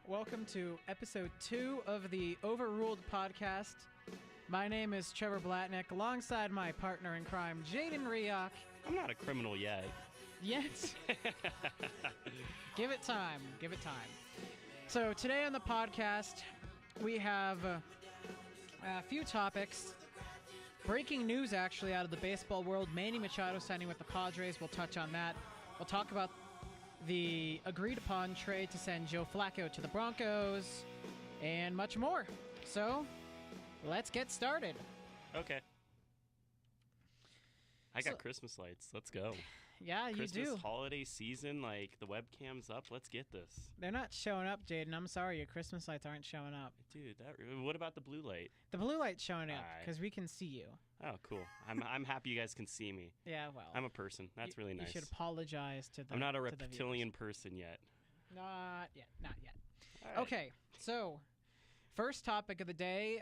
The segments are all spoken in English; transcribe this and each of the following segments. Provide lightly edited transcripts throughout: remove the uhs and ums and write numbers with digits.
Welcome to episode 2 of the Overruled Podcast. My name is Trevor Blatnick, alongside my partner in crime, Jaden Rioch. I'm not a criminal yet. Yet? Give it time. Give it time. So today on the podcast, we have a few topics. Breaking news, actually, out of the baseball world. Manny Machado signing with the Padres. We'll touch on that. We'll talk about the agreed-upon trade to send Joe Flacco to the Broncos, and much more. So, let's get started. Okay. I got Christmas lights. Let's go. Yeah, you do. Christmas holiday season, like the webcam's up. Let's get this. They're not showing up, Jaden. I'm sorry, your Christmas lights aren't showing up. Dude, what about the blue light? The blue light's showing up because we can see you. Oh, cool. I'm happy you guys can see me. Yeah, well. I'm a person. That's really nice. You should apologize to the I'm not a reptilian person yet. Not yet. Not yet. Right. Okay, so first topic of the day,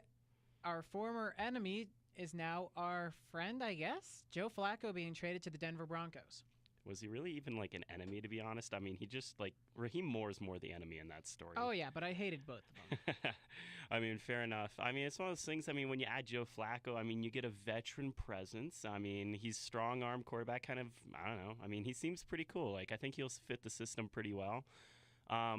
our former enemy is now our friend, I guess. Joe Flacco being traded to the Denver Broncos. Was he really even like an enemy, to be honest? I mean, he just like Raheem Moore's more the enemy in that story. Oh, yeah, but I hated both of them. I mean, fair enough. I mean, it's one of those things. I mean, when you add Joe Flacco, I mean, you get a veteran presence. I mean, he's strong arm quarterback, kind of, I don't know. I mean, he seems pretty cool. Like, I think he'll fit the system pretty well. I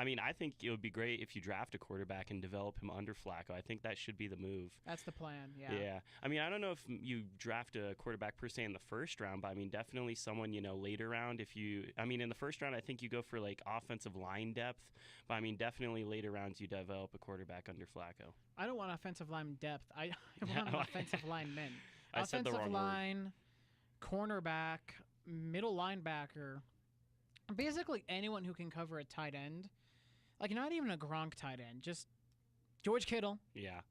mean, I think it would be great if you draft a quarterback and develop him under Flacco. I think that should be the move. That's the plan, yeah. Yeah. I mean, I don't know if you draft a quarterback per se in the first round, but I mean, definitely someone, later round. In the first round, I think you go for like offensive line depth, but I mean, definitely later rounds you develop a quarterback under Flacco. I don't want offensive line depth. I want an offensive lineman. I said the wrong line, word. Cornerback, middle linebacker. Basically anyone who can cover a tight end. Like, not even a Gronk tight end, just George Kittle. Yeah.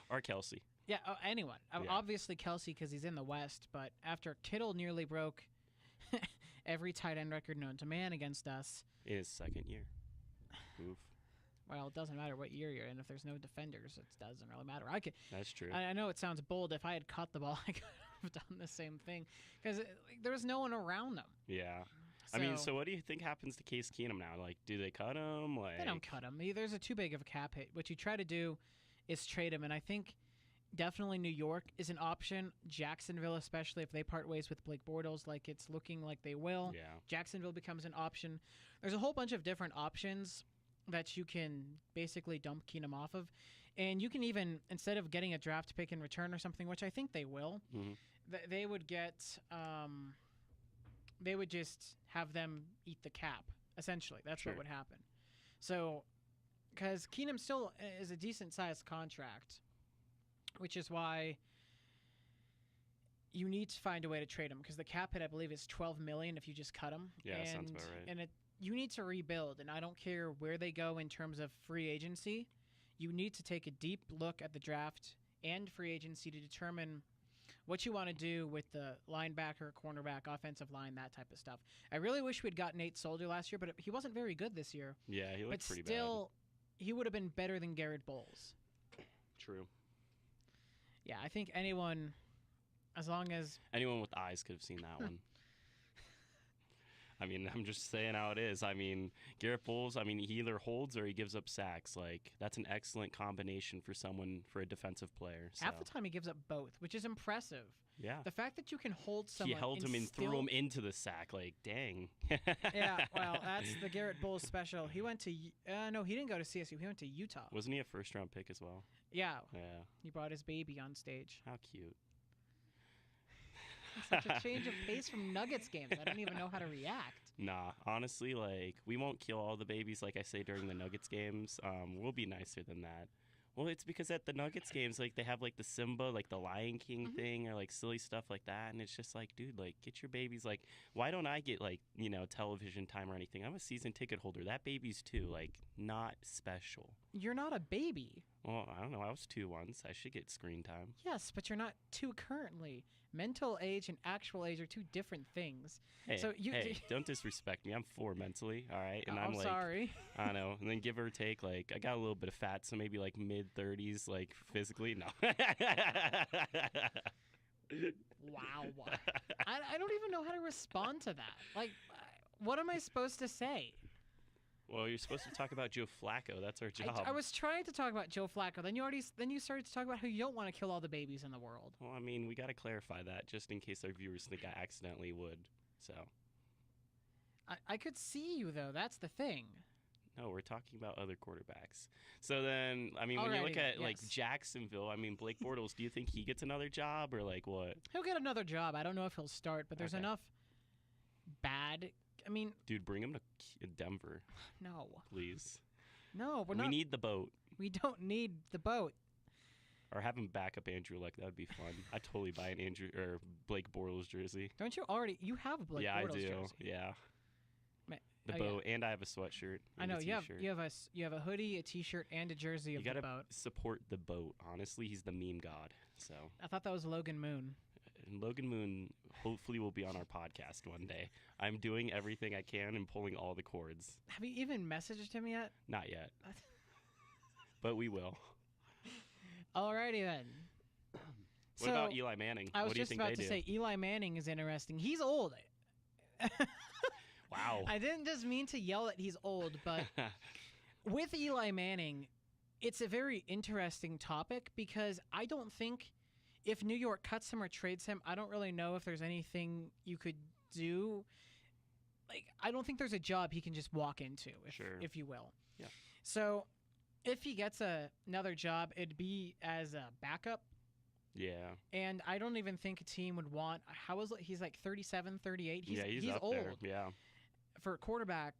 Or Kelsey. Yeah, anyone. Yeah. Obviously Kelsey because he's in the West, but after Kittle nearly broke every tight end record known to man against us. In his second year. Oof. Well, it doesn't matter what year you're in. If there's no defenders, it doesn't really matter. That's true. I know it sounds bold. If I had caught the ball, I could have done the same thing because there was no one around them. Yeah. So what do you think happens to Case Keenum now? Like, do they cut him? They don't cut him. There's a too big of a cap hit. What you try to do is trade him, and I think definitely New York is an option. Jacksonville, especially if they part ways with Blake Bortles, like it's looking like they will. Yeah. Jacksonville becomes an option. There's a whole bunch of different options that you can basically dump Keenum off of. And you can even, instead of getting a draft pick in return or something, which I think they will, they would get, they would just have them eat the cap, essentially. That's Sure. what would happen. So, because Keenum still is a decent-sized contract, which is why you need to find a way to trade him, because the cap hit, I believe, is $12 million if you just cut him. Yeah, that sounds about right. And you need to rebuild, and I don't care where they go in terms of free agency. You need to take a deep look at the draft and free agency to determine what you want to do with the linebacker, cornerback, offensive line, that type of stuff. I really wish we'd got Nate Soldier last year, but he wasn't very good this year. Yeah, he looked pretty bad. But still, he would have been better than Garrett Bowles. True. Yeah, I think anyone, as long as... Anyone with eyes could have seen that one. I mean, I'm just saying how it is. I mean, Garrett Bowles, I mean, he either holds or he gives up sacks. Like, that's an excellent combination for a defensive player. So. Half the time he gives up both, which is impressive. Yeah. The fact that you can hold someone... He held him and threw him into the sack. Like, dang. Yeah, well, that's the Garrett Bowles special. He went to... no, he didn't go to CSU. He went to Utah. Wasn't he a first-round pick as well? Yeah. Yeah. He brought his baby on stage. How cute. Such a change of pace from Nuggets games. I don't even know how to react. Nah, honestly, like, we won't kill all the babies, like I say, during the Nuggets games. We'll be nicer than that. Well, it's because at the Nuggets games, like, they have, like, the Simba, like, the Lion King thing or, like, silly stuff like that. And it's just like, dude, like, get your babies. Like, why don't I get, like, television time or anything? I'm a season ticket holder. That baby's too, like, not special. You're not a baby. Well, I don't know. I was 2 once. I should get screen time. Yes, but you're not 2 currently. Mental age and actual age are 2 different things. Hey, so don't disrespect me. I'm 4 mentally, all right? And I'm like, sorry. I don't know. And then give or take, like, I got a little bit of fat, so maybe like mid-30s, like physically. No. Wow. I don't even know how to respond to that. Like, what am I supposed to say? Well, you're supposed to talk about Joe Flacco. That's our job. I was trying to talk about Joe Flacco. Then you started to talk about how you don't want to kill all the babies in the world. Well, I mean, we got to clarify that just in case our viewers think I accidentally would. So. I could see you, though. That's the thing. No, we're talking about other quarterbacks. So then, I mean, when you look at, like, Jacksonville, I mean, Blake Bortles, do you think he gets another job or, like, what? He'll get another job. I don't know if he'll start, but there's enough bad... I mean... Dude, bring him to Denver. No. Please. No, we need the boat. We don't need the boat. Or have him back up Andrew Luck. That would be fun. I'd totally buy an Blake Bortles jersey. Don't you already... You have a Blake Bortles jersey. Yeah, I do. Yeah. The boat, and I have a sweatshirt. I know you have a hoodie, a T-shirt, and a jersey of the boat. You gotta support the boat. Honestly, he's the meme god. So I thought that was Logan Moon. And Logan Moon hopefully will be on our podcast one day. I'm doing everything I can and pulling all the cords. Have you even messaged him yet? Not yet, but we will. Alrighty then. What about Eli Manning? I was what do you just think about they to do? say Eli Manning is interesting. He's old. Wow. I didn't just mean to yell that he's old, but with Eli Manning, it's a very interesting topic because I don't think if New York cuts him or trades him, I don't really know if there's anything you could do. Like, I don't think there's a job he can just walk into, if you will. Yeah. So if he gets another job, it'd be as a backup. Yeah. And I don't even think a team would want... He's like 37, 38. He's up old. There. Yeah. For a quarterback,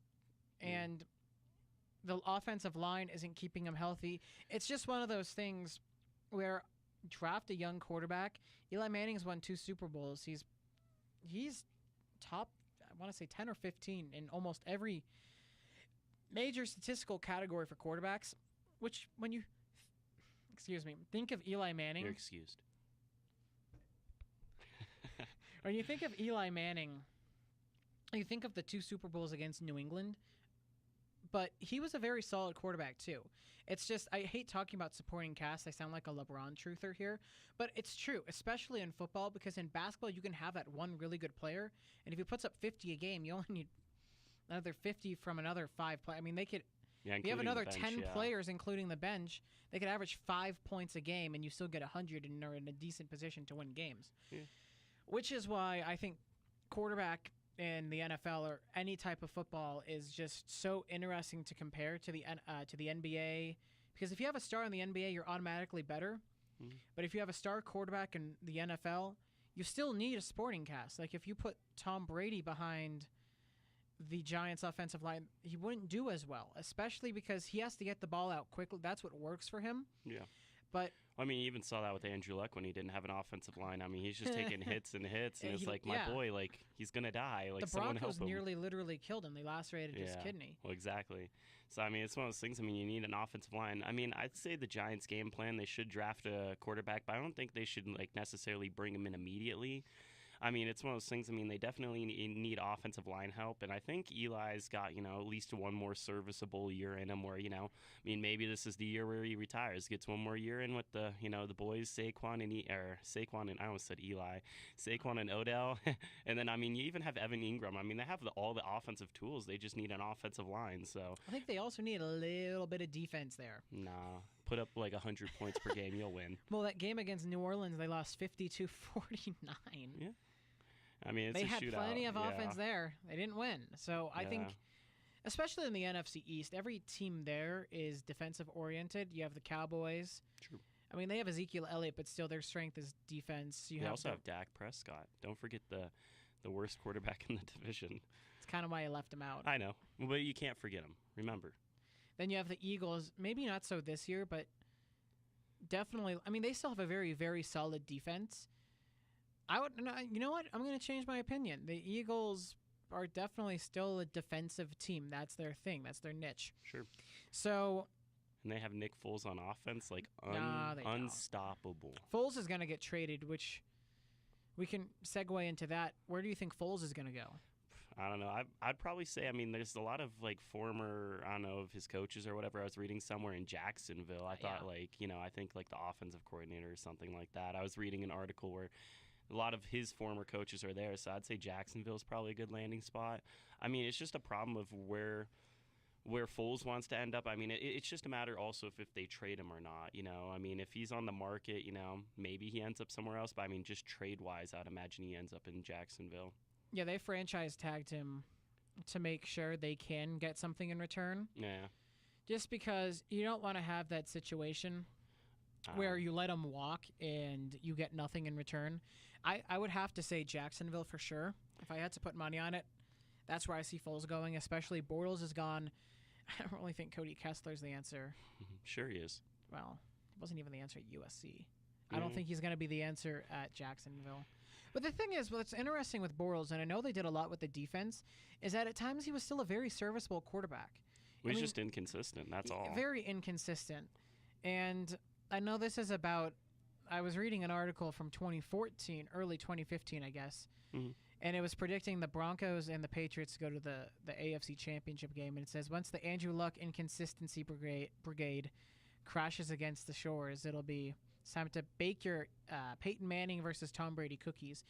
and the offensive line isn't keeping him healthy. It's just one of those things where draft a young quarterback. Eli Manning's won 2 Super Bowls. He's top, I want to say 10 or 15 in almost every major statistical category for quarterbacks, which when you think of Eli Manning, you're excused. When you think of Eli Manning, you think of the 2 Super Bowls against New England, but he was a very solid quarterback too. It's just, I hate talking about supporting cast. I sound like a LeBron truther here, but it's true, especially in football, because in basketball you can have that one really good player, and if he puts up 50 a game, you only need another 50 from another 5 players. I mean, they could, if you have another 10 players, including the bench, they could average 5 points a game, and you still get 100 and are in a decent position to win games. Yeah. Which is why I think quarterback in the NFL or any type of football is just so interesting to compare to the NBA, because if you have a star in the NBA, you're automatically better. Mm-hmm. But if you have a star quarterback in the NFL, you still need a supporting cast. Like if you put Tom Brady behind the Giants' offensive line, he wouldn't do as well, especially because he has to get the ball out quickly. That's what works for him. Yeah. But I mean, you even saw that with Andrew Luck when he didn't have an offensive line. I mean, he's just taking hits and hits, and it's like, my boy, like, he's going to die. Like, the Broncos someone help him. literally killed him. They lacerated his kidney. Well, exactly. So, I mean, it's one of those things. I mean, you need an offensive line. I mean, I'd say the Giants' game plan, they should draft a quarterback, but I don't think they should, like, necessarily bring him in immediately. I mean, it's one of those things. I mean, they definitely need offensive line help, and I think Eli's got, at least one more serviceable year in him where, I mean, maybe this is the year where he retires, gets one more year in with the, the boys, Saquon and I almost said Eli, Saquon and Odell, and then, I mean, you even have Evan Ingram. I mean, they have all the offensive tools. They just need an offensive line, so. I think they also need a little bit of defense there. Nah. Put up like 100 points per game, you'll win. Well, that game against New Orleans, they lost 52-49. Yeah. I mean, it's they a had shootout. Plenty of offense there. They didn't win. So I think, especially in the NFC East, every team there is defensive-oriented. You have the Cowboys. True. I mean, they have Ezekiel Elliott, but still their strength is defense. You also have Dak Prescott. Don't forget the worst quarterback in the division. It's kind of why I left him out. I know, but you can't forget him. Remember. Then you have the Eagles. Maybe not so this year, but definitely. I mean, they still have a very, very solid defense. You know what? I'm going to change my opinion. The Eagles are definitely still a defensive team. That's their thing. That's their niche. Sure. So. And they have Nick Foles on offense, like unstoppable. Foles is going to get traded, which we can segue into that. Where do you think Foles is going to go? I don't know. I'd probably say, I mean, there's a lot of, like, former, I don't know, of his coaches or whatever. I was reading somewhere in Jacksonville. I thought, I think, like, the offensive coordinator or something like that. I was reading an article where a lot of his former coaches are there, so I'd say Jacksonville's probably a good landing spot. I mean, it's just a problem of where where Foles wants to end up. I mean, it's just a matter also if they trade him or not. I mean, if he's on the market, maybe he ends up somewhere else. But I mean, just trade wise, I'd imagine he ends up in Jacksonville. Yeah, they franchise tagged him to make sure they can get something in return. Yeah. Just because you don't want to have that situation where you let him walk and you get nothing in return. I would have to say Jacksonville for sure. If I had to put money on it, that's where I see Foles going, especially Bortles is gone. I don't really think Cody Kessler's the answer. Sure he is. Well, he wasn't even the answer at USC. I don't think he's going to be the answer at Jacksonville. But the thing is, what's interesting with Bortles, and I know they did a lot with the defense, is that at times he was still a very serviceable quarterback. He's just inconsistent, that's all. Very inconsistent. And I know this is about, I was reading an article from 2014, early 2015, I guess, and it was predicting the Broncos and the Patriots to go to the AFC Championship game. And it says, once the Andrew Luck Inconsistency Brigade crashes against the shores, it'll be time to bake your Peyton Manning versus Tom Brady cookies.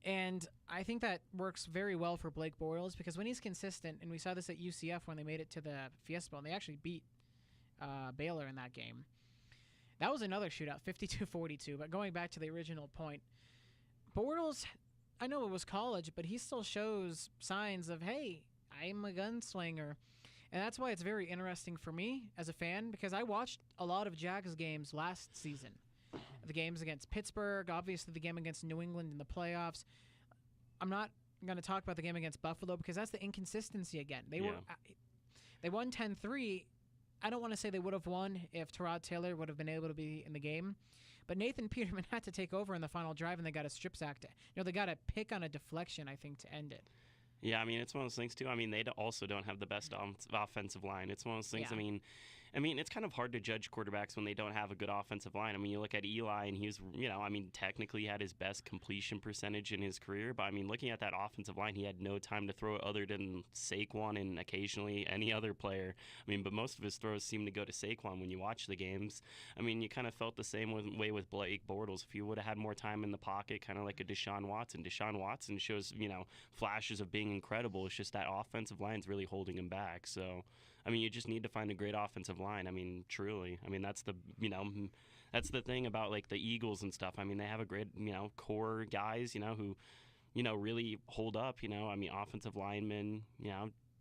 And I think that works very well for Blake Bortles because when he's consistent, and we saw this at UCF when they made it to the Fiesta Bowl, and they actually beat Baylor in that game. That was another shootout, 52-42. But going back to the original point, Bortles, I know it was college, but he still shows signs of, hey, I'm a gunslinger. And that's why it's very interesting for me as a fan because I watched a lot of Jags games last season. The games against Pittsburgh, obviously the game against New England in the playoffs. I'm not going to talk about the game against Buffalo because that's the inconsistency again. They won 10-3. I don't want to say they would have won if Tyrod Taylor would have been able to be in the game. But Nathan Peterman had to take over in the final drive, and they got a strip sack. They got a pick on a deflection, I think, to end it. Yeah, I mean, it's one of those things, too. I mean, they also don't have the best offensive line. It's one of those things, Yeah. I mean, it's kind of hard to judge quarterbacks when they don't have a good offensive line. I mean, you look at Eli, and he was, technically had his best completion percentage in his career. But, I mean, looking at that offensive line, he had no time to throw it other than Saquon and occasionally any other player. I mean, but most of his throws seem to go to Saquon when you watch the games. I mean, you kind of felt the same way with Blake Bortles. If he would have had more time in the pocket, kind of like a Deshaun Watson. Deshaun Watson shows, flashes of being incredible. It's just that offensive line's really holding him back. So, I mean, you just need to find a great offensive line. I mean, truly. I mean, that's the thing about, like, the Eagles and stuff. I mean, they have a great, core guys, who, really hold up, I mean, offensive linemen,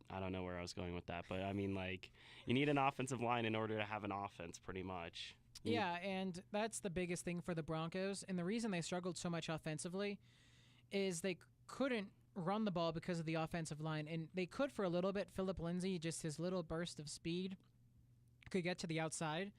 I don't know where I was going with that. But, I mean, like, you need an offensive line in order to have an offense, pretty much. Yeah, and that's the biggest thing for the Broncos. And the reason they struggled so much offensively is they couldn't run the ball because of the offensive line, and they could for a little bit. Phillip Lindsay, just his little burst of speed, could get to the outside,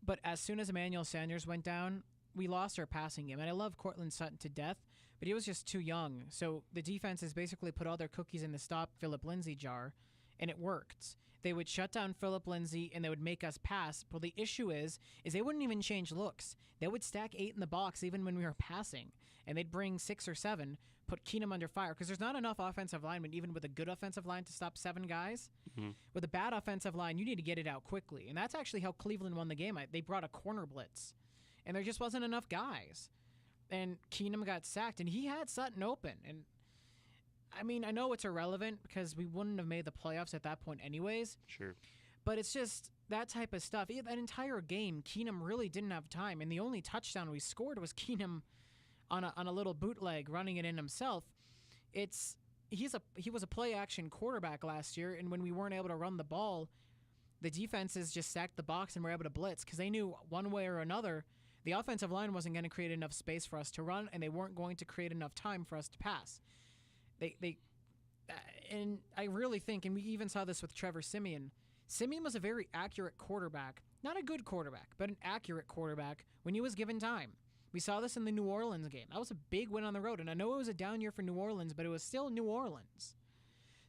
but as soon as Emmanuel Sanders went down, we lost our passing game. And I love Cortland Sutton to death, but he was just too young, so the defense has basically put all their cookies in the stop Phillip Lindsay jar, and it worked. They would shut down Phillip Lindsay, and they would make us pass. But the issue is they wouldn't even change looks. They would stack 8 in the box even when we were passing, and they'd bring 6 or 7, put Keenum under fire, because there's not enough offensive linemen, even with a good offensive line, to stop 7 guys. Mm-hmm. With a bad offensive line, you need to get it out quickly, and that's actually how Cleveland won the game. They brought a corner blitz, and there just wasn't enough guys. And Keenum got sacked, and he had Sutton open, and I mean, I know it's irrelevant because we wouldn't have made the playoffs at that point anyways. Sure. But it's just that type of stuff. That entire game, Keenum really didn't have time. And the only touchdown we scored was Keenum on a little bootleg running it in himself. He was a play-action quarterback last year, and when we weren't able to run the ball, the defenses just stacked the box and were able to blitz because they knew one way or another the offensive line wasn't going to create enough space for us to run, and they weren't going to create enough time for us to pass. And I really think, and we even saw this with Trevor Siemian. Siemian was a very accurate quarterback, not a good quarterback, but an accurate quarterback when he was given time. We saw this in the New Orleans game. That was a big win on the road, and I know it was a down year for New Orleans, but it was still New Orleans.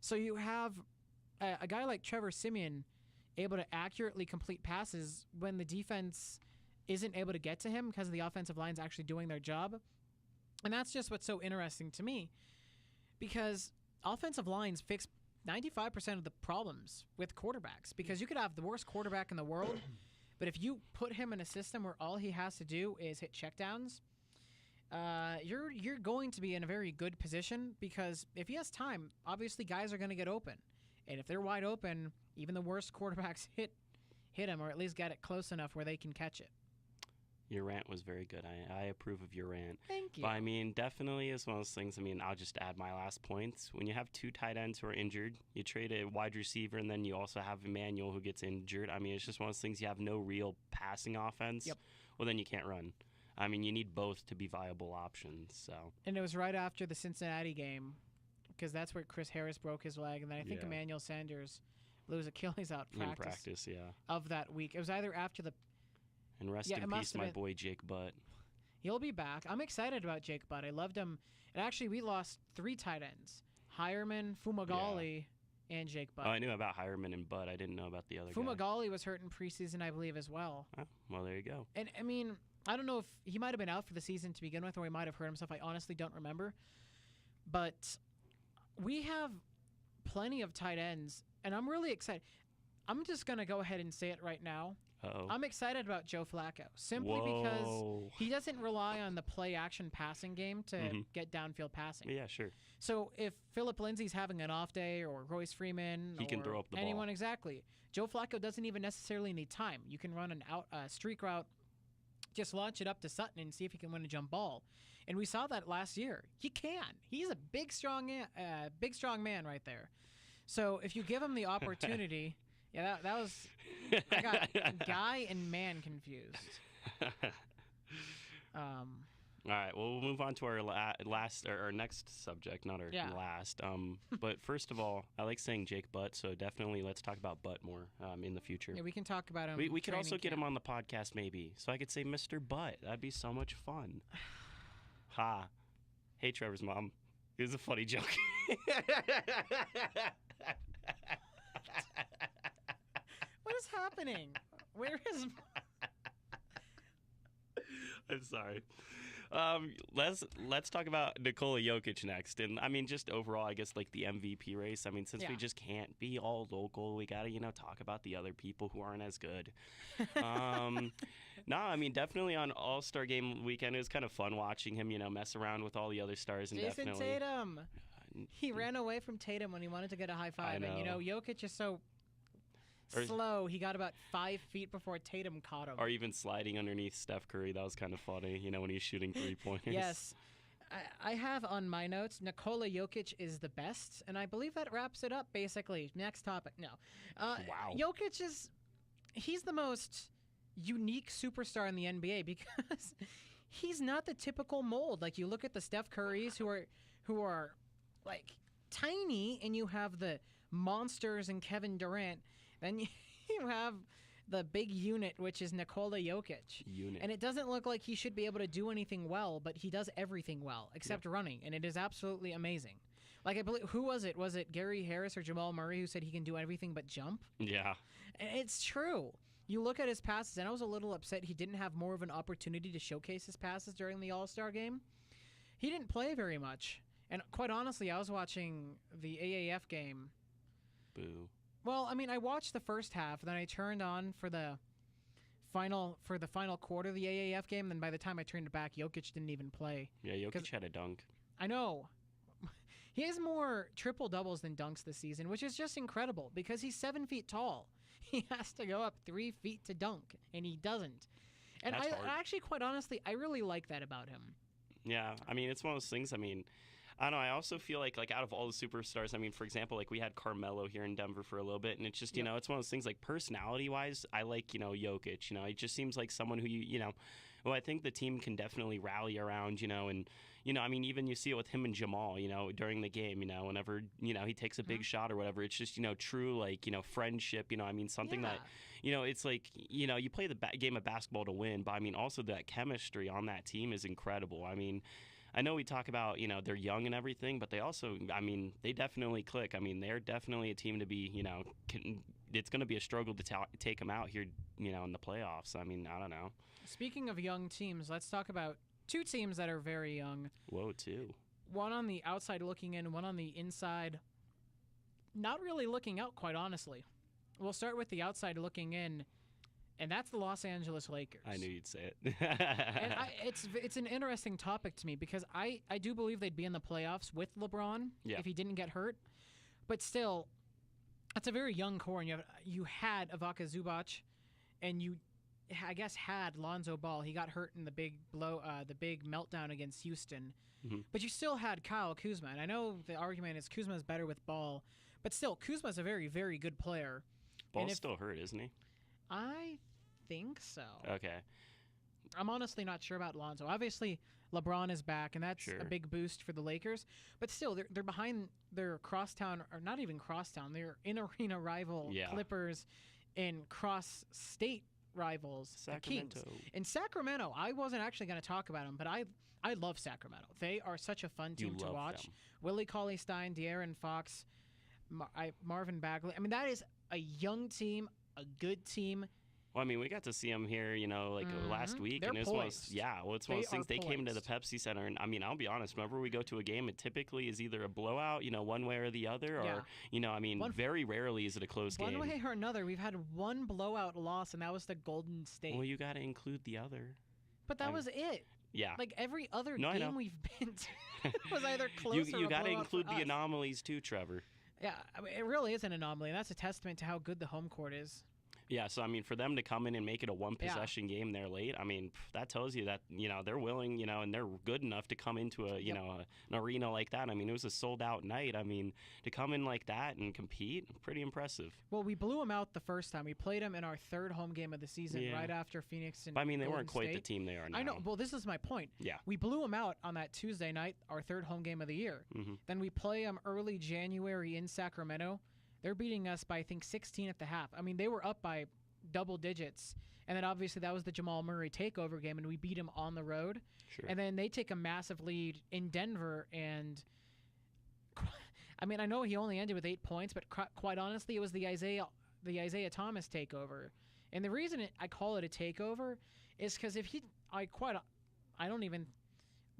So you have a guy like Trevor Siemian able to accurately complete passes when the defense isn't able to get to him because the offensive line's actually doing their job. And that's just what's so interesting to me. Because offensive lines fix 95% of the problems with quarterbacks. Because you could have the worst quarterback in the world, but if you put him in a system where all he has to do is hit checkdowns, you're going to be in a very good position. Because if he has time, obviously guys are going to get open. And if they're wide open, even the worst quarterbacks hit him, or at least get it close enough where they can catch it. Your rant was very good. I approve of your rant. Thank you. But, I mean, definitely is one of those things. I mean, I'll just add my last points. When you have 2 tight ends who are injured, you trade a wide receiver, and then you also have Emmanuel who gets injured. I mean, it's just one of those things. You have no real passing offense. Yep. Well, then you can't run. I mean, you need both to be viable options. So. And it was right after the Cincinnati game, because that's where Chris Harris broke his leg, and then I think Emmanuel Sanders blew his Achilles out in practice of that week. It was either after the... And rest in peace, my boy Jake Butt. He'll be back. I'm excited about Jake Butt. I loved him. And actually, we lost 3 tight ends. Hireman, Fumagalli, and Jake Butt. Oh, I knew about Hireman and Butt. I didn't know about the other guy. Fumagalli was hurt in preseason, I believe, as well. Oh, well, there you go. And, I mean, I don't know if he might have been out for the season to begin with, or he might have hurt himself. I honestly don't remember. But we have plenty of tight ends, and I'm really excited. I'm just going to go ahead and say it right now. Uh-oh. I'm excited about Joe Flacco, simply because he doesn't rely on the play-action passing game to get downfield passing. Yeah, sure. So if Phillip Lindsay's having an off day, or Royce Freeman, he can throw up the anyone ball. Exactly. Joe Flacco doesn't even necessarily need time. You can run an streak route, just launch it up to Sutton and see if he can win a jump ball. And we saw that last year. He can. He's a big, strong man right there. So if you give him the opportunity... Yeah, that was... I got guy and man confused. All right, well, we'll move on to our our next subject, not our last. But first of all, I like saying Jake Butt, so definitely let's talk about Butt more in the future. Yeah, we can talk about him. We could also get him on the podcast maybe, so I could say Mr. Butt. That'd be so much fun. Ha. Hey, Trevor's mom. It was a funny joke. What is happening? Where is... I'm sorry. Let's talk about Nikola Jokic next. And, I mean, just overall, I guess, like, the MVP race. I mean, since we just can't be all local, we got to, talk about the other people who aren't as good. No, I mean, definitely on All-Star Game weekend, it was kind of fun watching him, mess around with all the other stars. And Jason definitely, Tatum. He ran away from Tatum when he wanted to get a high five. And, Jokic is so... slow. He got about 5 feet before Tatum caught him. Or even sliding underneath Steph Curry. That was kind of funny, when he's shooting 3-pointers. Yes. I have on my notes, Nikola Jokic is the best, and I believe that wraps it up, basically. Next topic. No. Wow. Jokic he's the most unique superstar in the NBA because he's not the typical mold. Like, you look at the Steph Currys who are like, tiny, and you have the monsters and Kevin Durant. Then you have the big unit, which is Nikola Jokic. And it doesn't look like he should be able to do anything well, but he does everything well, except running, and it is absolutely amazing. Like, I believe, who was it? Was it Gary Harris or Jamal Murray who said he can do everything but jump? Yeah. And it's true. You look at his passes, and I was a little upset he didn't have more of an opportunity to showcase his passes during the All-Star game. He didn't play very much. And quite honestly, I was watching the AAF game. Boo. Well, I mean, I watched the first half, then I turned on for the final quarter of the AAF game, and then by the time I turned it back, Jokic didn't even play. Yeah, Jokic had a dunk. I know. He has more triple-doubles than dunks this season, which is just incredible, because he's 7 feet tall. He has to go up 3 feet to dunk, and he doesn't. And That's hard. Actually, quite honestly, I really like that about him. Yeah, I mean, it's one of those things, I mean... I don't know. I also feel like out of all the superstars, I mean, for example, like we had Carmelo here in Denver for a little bit, and it's just, it's one of those things, like personality-wise, I like, Jokic. It just seems like someone who, well, I think the team can definitely rally around, and, I mean, even you see it with him and Jamal, during the game, whenever, he takes a big shot or whatever, it's just, true, like, friendship, I mean, something that, it's like, you play the game of basketball to win, but I mean, also that chemistry on that team is incredible. I mean, I know we talk about, they're young and everything, but they also, I mean, they definitely click. I mean, they're definitely a team to be, it's going to be a struggle to take them out here, in the playoffs. I mean, I don't know. Speaking of young teams, let's talk about 2 teams that are very young. Whoa, 2. One on the outside looking in, one on the inside, not really looking out, quite honestly. We'll start with the outside looking in. And that's the Los Angeles Lakers. I knew you'd say it. And it's an interesting topic to me because I do believe they'd be in the playoffs with LeBron if he didn't get hurt. But still, That's a very young core, and you had Ivica Zubac, and you, I guess, had Lonzo Ball. He got hurt in the big meltdown against Houston, but you still had Kyle Kuzma. And I know the argument is Kuzma's better with Ball, but still, Kuzma's a very, very good player. Ball's still hurt, isn't he? I think so. Okay. I'm honestly not sure about Lonzo. Obviously, LeBron is back, and that's a big boost for the Lakers. But still, they're behind their crosstown, or not even crosstown. They're in-arena rival Clippers and cross-state rivals, Sacramento. the Kings. In Sacramento, I wasn't actually going to talk about them, but I love Sacramento. They are such a fun team to watch. Them. Willie Cauley-Stein, De'Aaron Fox, Marvin Bagley. I mean, that is a young team, a good team. Well, I mean, we got to see them here, last week. They're and it's poised. one of those things. They came into the Pepsi Center, and I mean, I'll be honest. Whenever we go to a game, it typically is either a blowout, one way or the other, or very rarely is it a close game. One way or another, we've had one blowout loss, and that was the Golden State. Well, you got to include the other. But that was it. Yeah. Like every other game we've been to was either close or a blowout. You got to include the anomalies too, Trevor. Yeah, I mean, it really is an anomaly, and that's a testament to how good the home court is. Yeah, so I mean, for them to come in and make it a one-possession game there late, I mean, that tells you that they're willing, and they're good enough to come into an arena like that. I mean, it was a sold-out night. I mean, to come in like that and compete, pretty impressive. Well, we blew them out the first time. We played them in our third home game of the season, right after Phoenix and but, I mean, they Golden weren't quite State. the team they are now. I know. Well, this is my point. Yeah. We blew them out on that Tuesday night, our third home game of the year. Mm-hmm. Then we play them early January in Sacramento. They're beating us by, I think, 16 at the half. I mean, they were up by double digits, and then obviously that was the Jamal Murray takeover game, and we beat him on the road. Sure. And then they take a massive lead in Denver, and I mean, I know he only ended with 8 points, but quite honestly, it was the Isaiah Thomas takeover. And the reason I call it a takeover is because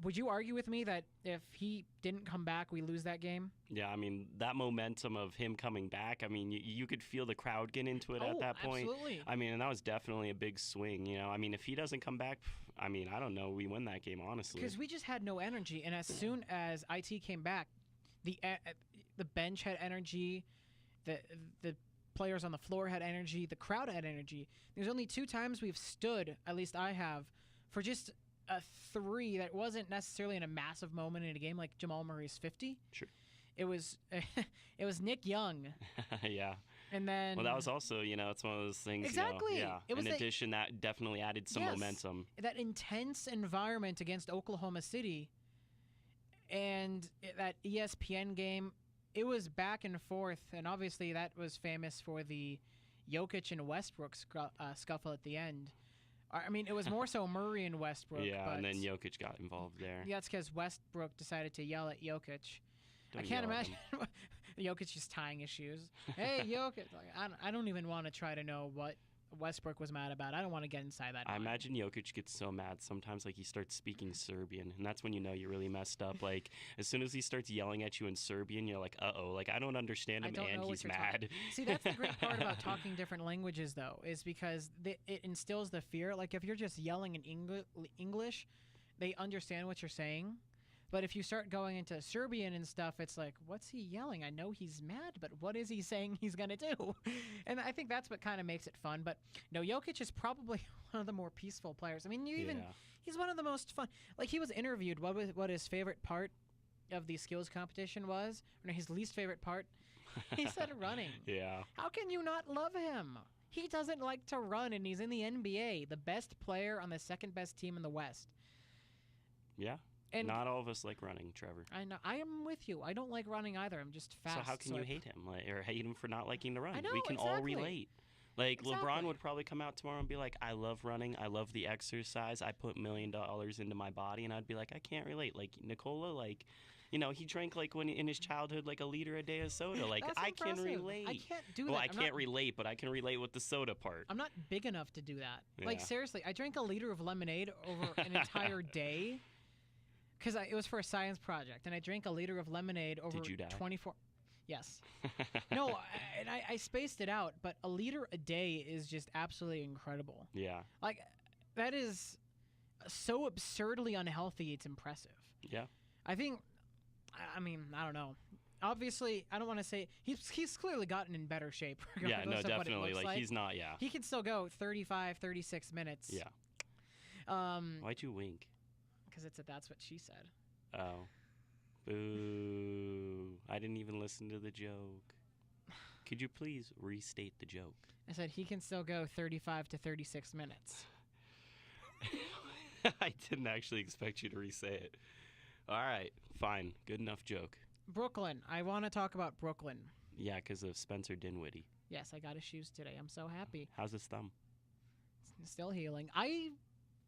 would you argue with me that if he didn't come back, we lose that game? Yeah, I mean, that momentum of him coming back, I mean, you could feel the crowd get into it at that point. Absolutely. I mean, and that was definitely a big swing, I mean, if he doesn't come back, I mean, I don't know, we win that game, honestly. Because we just had no energy, and as soon as IT came back, the bench had energy, the players on the floor had energy, the crowd had energy. There's only 2 times we've stood, at least I have, for just a 3 that wasn't necessarily in a massive moment in a game like Jamal Murray's 50. Sure. It was Nick Young. Yeah. And then that was also, it's one of those things. Exactly. It was in addition, that definitely added some momentum. That intense environment against Oklahoma City, and that ESPN game, it was back and forth, and obviously that was famous for the Jokic and Westbrook scuffle at the end. I mean, it was more so Murray and Westbrook. Yeah, and then Jokic got involved there. Yeah, it's because Westbrook decided to yell at Jokic. I can't imagine Jokic just tying his shoes. Hey, Jokic. I don't even want to try to know what Westbrook was mad about. I don't want to get inside that. I imagine Jokic gets so mad sometimes, like he starts speaking Serbian, and that's when you know you're really messed up. Like as soon as he starts yelling at you in Serbian, you're like, uh-oh, like I don't understand him, and he's mad. See, that's the great part about talking different languages, though, is because it instills the fear. Like if you're just yelling in English, they understand what you're saying. But if you start going into Serbian and stuff, it's like, what's he yelling? I know he's mad, but what is he saying he's going to do? And I think that's what kind of makes it fun. But no, Jokic is probably one of the more peaceful players. I mean, he's one of the most fun. Like, he was interviewed what his favorite part of the skills competition was, or his least favorite part. He said running. Yeah. How can you not love him? He doesn't like to run, and he's in the NBA, the best player on the second best team in the West. Yeah. And not all of us like running, Trevor. I know. I am with you. I don't like running either. I'm just fast. So how can you hate him, or hate him for not liking to run? I know, we can all relate. Like LeBron would probably come out tomorrow and be like, "I love running. I love the exercise. I put $1 million into my body," and I'd be like, "I can't relate." Like Nicola, like, he drank like when in his childhood like a liter a day of soda. Like I can relate. I can't do that. Well, I can't relate, but I can relate with the soda part. I'm not big enough to do that. Yeah. Like seriously, I drank a liter of lemonade over an entire day. Because it was for a science project, and I drank a liter of lemonade over 24. Yes. No, I spaced it out, but a liter a day is just absolutely incredible. Yeah. Like, that is so absurdly unhealthy, it's impressive. Yeah. I think, I mean, I don't know. obviously, I don't want to say he's clearly gotten in better shape. Yeah, no, definitely. Like He's not. Yeah. He can still go 35, 36 minutes. Yeah. Why'd you wink? Because that's what she said. Oh. Boo. I didn't even listen to the joke. Could you please restate the joke? I said he can still go 35 to 36 minutes. I didn't actually expect you to re-say it. All right, fine. Good enough joke. Brooklyn. I want to talk about Brooklyn. Yeah, because of Spencer Dinwiddie. Yes, I got his shoes today. I'm so happy. How's his thumb? It's still healing.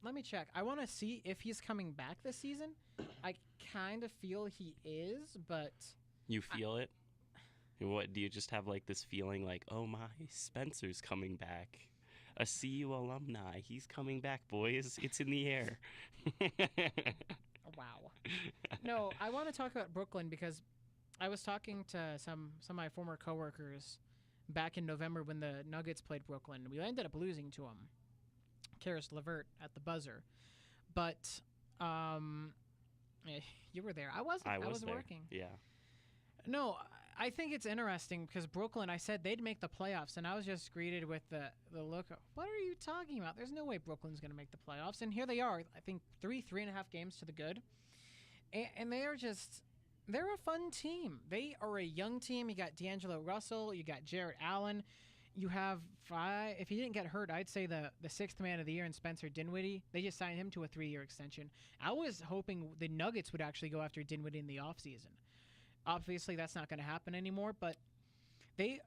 Let me check. I want to see if he's coming back this season. I kind of feel he is, but... You feel it? What, do you just have like this feeling like, oh my, Spencer's coming back? A CU alumni. He's coming back, boys. It's in the air. Wow. No, I want to talk about Brooklyn because I was talking to some of my former coworkers back in November when the Nuggets played Brooklyn. We ended up losing to them. Karis LeVert at the buzzer. But you were there. I wasn't. I was there. Working. Yeah. No, I think it's interesting because Brooklyn, I said they'd make the playoffs, and I was just greeted with the look of, what are you talking about? There's no way Brooklyn's going to make the playoffs. And here they are, I think 3.5 games to the good. And they are they're a fun team. They are a young team. You got D'Angelo Russell. You got Jarrett Allen. You have if he didn't get hurt, I'd say the sixth man of the year in Spencer Dinwiddie. They just signed him to a 3-year extension. I was hoping the Nuggets would actually go after Dinwiddie in the offseason. Obviously, that's not going to happen anymore, but they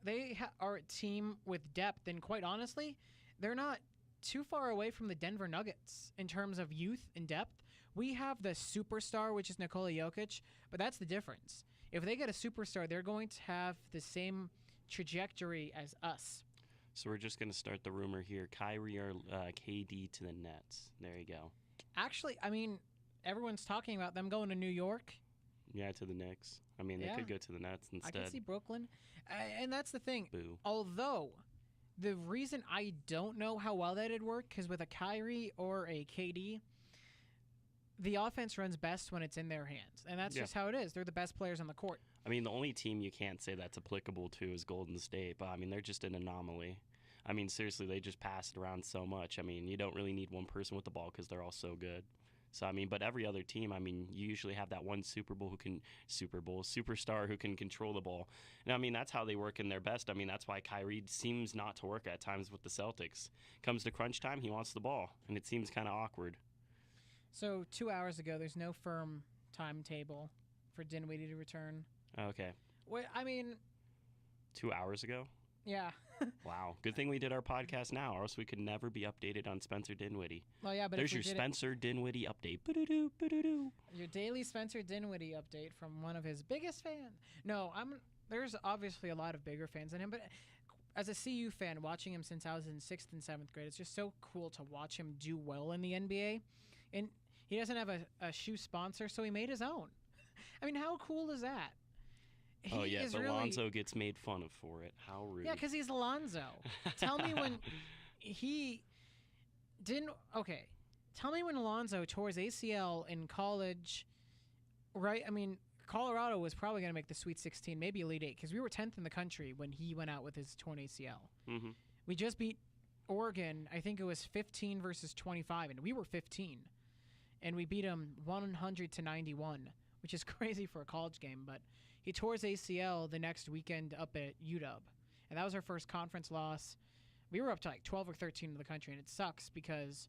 are a team with depth, and quite honestly, they're not too far away from the Denver Nuggets in terms of youth and depth. We have the superstar, which is Nikola Jokic, but that's the difference. If they get a superstar, they're going to have the same trajectory as us. So we're just going to start the rumor here. Kyrie or KD to the Nets. There you go. Actually, I mean, everyone's talking about them going to New York. Yeah, to the Knicks. I mean, they could go to the Nets instead. I can see Brooklyn. And that's the thing. Boo. Although, the reason I don't know how well that'd work, because with a Kyrie or a KD, the offense runs best when it's in their hands. And that's just how it is. They're the best players on the court. I mean, the only team you can't say that's applicable to is Golden State. But, I mean, they're just an anomaly. I mean, seriously, they just pass it around so much. I mean, you don't really need one person with the ball because they're all so good. So, I mean, but every other team, I mean, you usually have that one superstar who can control the ball. And, I mean, that's how they work in their best. I mean, that's why Kyrie seems not to work at times with the Celtics. Comes to crunch time, he wants the ball, and it seems kind of awkward. So, 2 hours ago, there's no firm timetable for Dinwiddie to return. Okay. Wait, I mean... 2 hours ago? Yeah. Wow. Good thing we did our podcast now, or else we could never be updated on Spencer Dinwiddie. Well, yeah, but there's your Spencer Dinwiddie update. Ba-da-doo, ba-da-doo. Your daily Spencer Dinwiddie update from one of his biggest fans. No, there's obviously a lot of bigger fans than him, but as a CU fan, watching him since I was in 6th and 7th grade, it's just so cool to watch him do well in the NBA. And he doesn't have a shoe sponsor, so he made his own. I mean, how cool is that? Alonzo gets made fun of for it. How rude. Yeah, because he's Alonzo. Tell me when he didn't... Okay, tell me when Alonzo tore his ACL in college, right? I mean, Colorado was probably going to make the Sweet 16, maybe Elite 8, because we were 10th in the country when he went out with his torn ACL. Mm-hmm. We just beat Oregon. I think it was 15 versus 25, and we were 15. And we beat him 100-91, which is crazy for a college game, but... He tore his ACL the next weekend up at UW, and that was our first conference loss. We were up to like 12 or 13 in the country, and it sucks because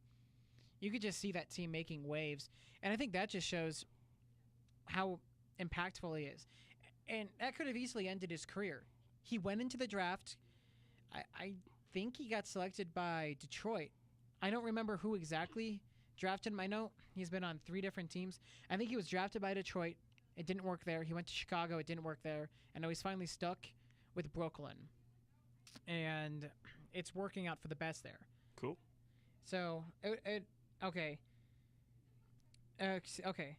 you could just see that team making waves. And I think that just shows how impactful he is. And that could have easily ended his career. He went into the draft. I think he got selected by Detroit. I don't remember who exactly drafted him. I know he's been on 3 different teams. I think he was drafted by Detroit. It didn't work there. He went to Chicago. It didn't work there. And now he's finally stuck with Brooklyn. And it's working out for the best there. Cool. So, okay. Okay.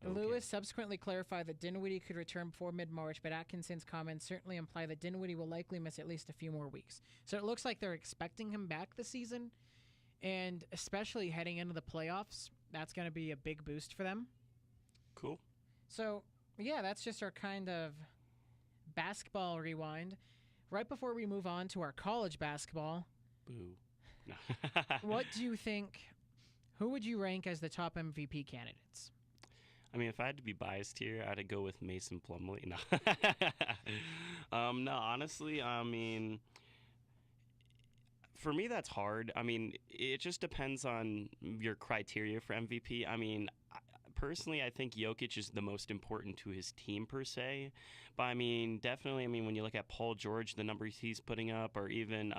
Lewis subsequently clarified that Dinwiddie could return before mid-March, but Atkinson's comments certainly imply that Dinwiddie will likely miss at least a few more weeks. So it looks like they're expecting him back this season, and especially heading into the playoffs, that's going to be a big boost for them. Cool. So, yeah, that's just our kind of basketball rewind. Right before we move on to our college basketball, Boo. No. what do you think? Who would you rank as the top MVP candidates? I mean, if I had to be biased here, I'd go with Mason Plumlee. No. No, honestly, I mean, for me, that's hard. I mean, it just depends on your criteria for MVP. I mean, personally, I think Jokic is the most important to his team per se. But I mean, definitely, I mean, when you look at Paul George, the numbers he's putting up, or even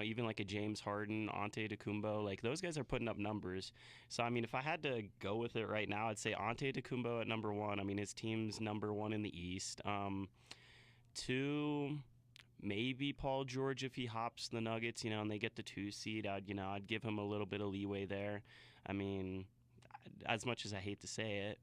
even like a James Harden, Antetokounmpo, like those guys are putting up numbers. So I mean, if I had to go with it right now, I'd say Antetokounmpo at number one. I mean, his team's number one in the East. Two, maybe Paul George if he hops the Nuggets, and they get the 2 seed. I'd give him a little bit of leeway there. I mean, as much as I hate to say it.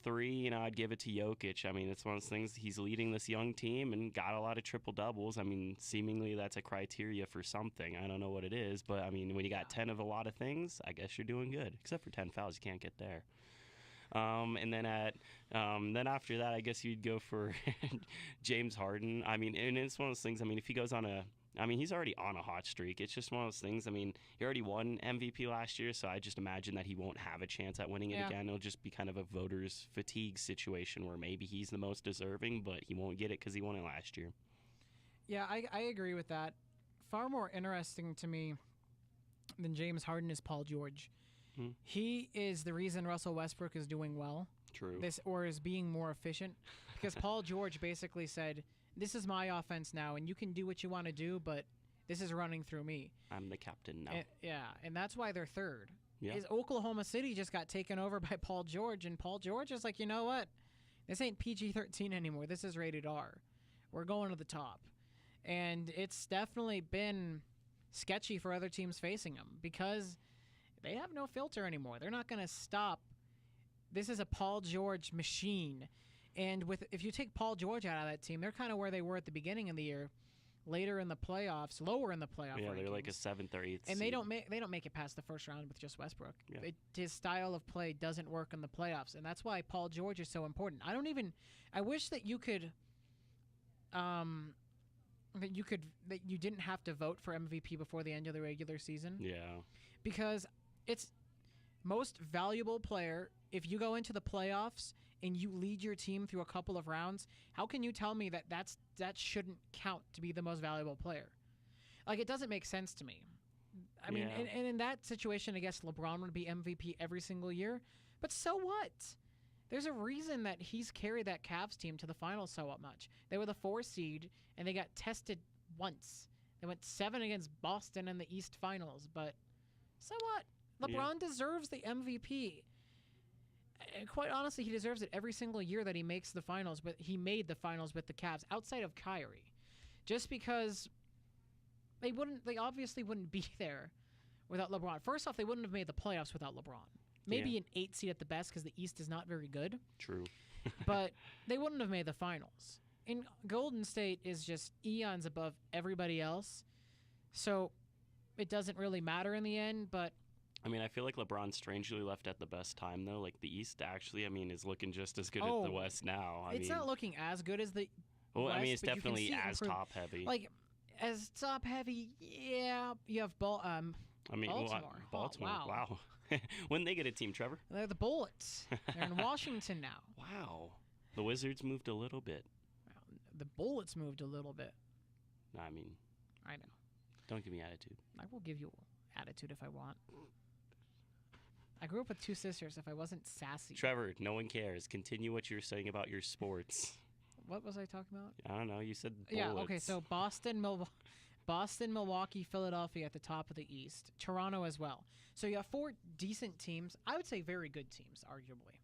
Three, I'd give it to Jokic. I mean, it's one of those things. He's leading this young team and got a lot of triple doubles. I mean, seemingly that's a criteria for something. I don't know what it is, but I mean, when you got 10 of a lot of things, I guess you're doing good. Except for 10 fouls, you can't get there. And then then after that, I guess you'd go for James Harden. I mean, and it's one of those things. I mean, if he goes on he's already on a hot streak. It's just one of those things. I mean, he already won MVP last year, so I just imagine that he won't have a chance at winning it again. It'll just be kind of a voters' fatigue situation where maybe he's the most deserving, but he won't get it because he won it last year. Yeah, I agree with that. Far more interesting to me than James Harden is Paul George. He is the reason Russell Westbrook is doing well. True. Or is being more efficient. Because Paul George basically said, this is my offense now, and you can do what you want to do, but this is running through me. I'm the captain now. And that's why they're third. Yeah. Is Oklahoma City just got taken over by Paul George, and Paul George is like, you know what? This ain't PG-13 anymore. This is rated R. We're going to the top. And it's definitely been sketchy for other teams facing him because they have no filter anymore. They're not going to stop. This is a Paul George machine. And if you take Paul George out of that team, they're kind of where they were at the beginning of the year, later in the playoffs, lower in the playoff rankings. They're like a 7th or 8th and seed. they don't make it past the first round with just Westbrook. Yeah. His style of play doesn't work in the playoffs, and that's why Paul George is so important. I wish that you could that you didn't have to vote for MVP before the end of the regular season. Yeah. Because it's most valuable player. If you go into the playoffs and you lead your team through a couple of rounds, how can you tell me that shouldn't count to be the most valuable player? Like, it doesn't make sense to me. I mean, and in that situation, I guess LeBron would be MVP every single year. But so what? There's a reason that he's carried that Cavs team to the finals so much. They were the 4 seed, and they got tested once. They went 7 against Boston in the East Finals. But so what? LeBron deserves the MVP. And quite honestly, he deserves it every single year that he makes the finals. But he made the finals with the Cavs outside of Kyrie, just because they obviously wouldn't be there without LeBron. First off, they wouldn't have made the playoffs without LeBron. Maybe an 8 seed at the best because the East is not very good. True. But they wouldn't have made the finals. And Golden State is just eons above everybody else, so it doesn't really matter in the end. But I mean, I feel like LeBron strangely left at the best time, though. Like, the East actually, I mean, is looking just as good as the West now. It's not looking as good as the Well, West, I mean, it's definitely as improve. top-heavy. Like, as top-heavy, yeah. You have Baltimore. Wow. When they get a team, Trevor? They're the Bullets. They're in Washington now. Wow. The Wizards moved a little bit. The Bullets moved a little bit. I mean, I know. Don't give me attitude. I will give you attitude if I want. I grew up with 2 sisters. If I wasn't sassy. Trevor, no one cares. Continue what you're saying about your sports. What was I talking about? I don't know. You said Bullets. Yeah, okay. So Boston, Milwaukee, Philadelphia at the top of the East. Toronto as well. So you have 4 decent teams. I would say very good teams, arguably.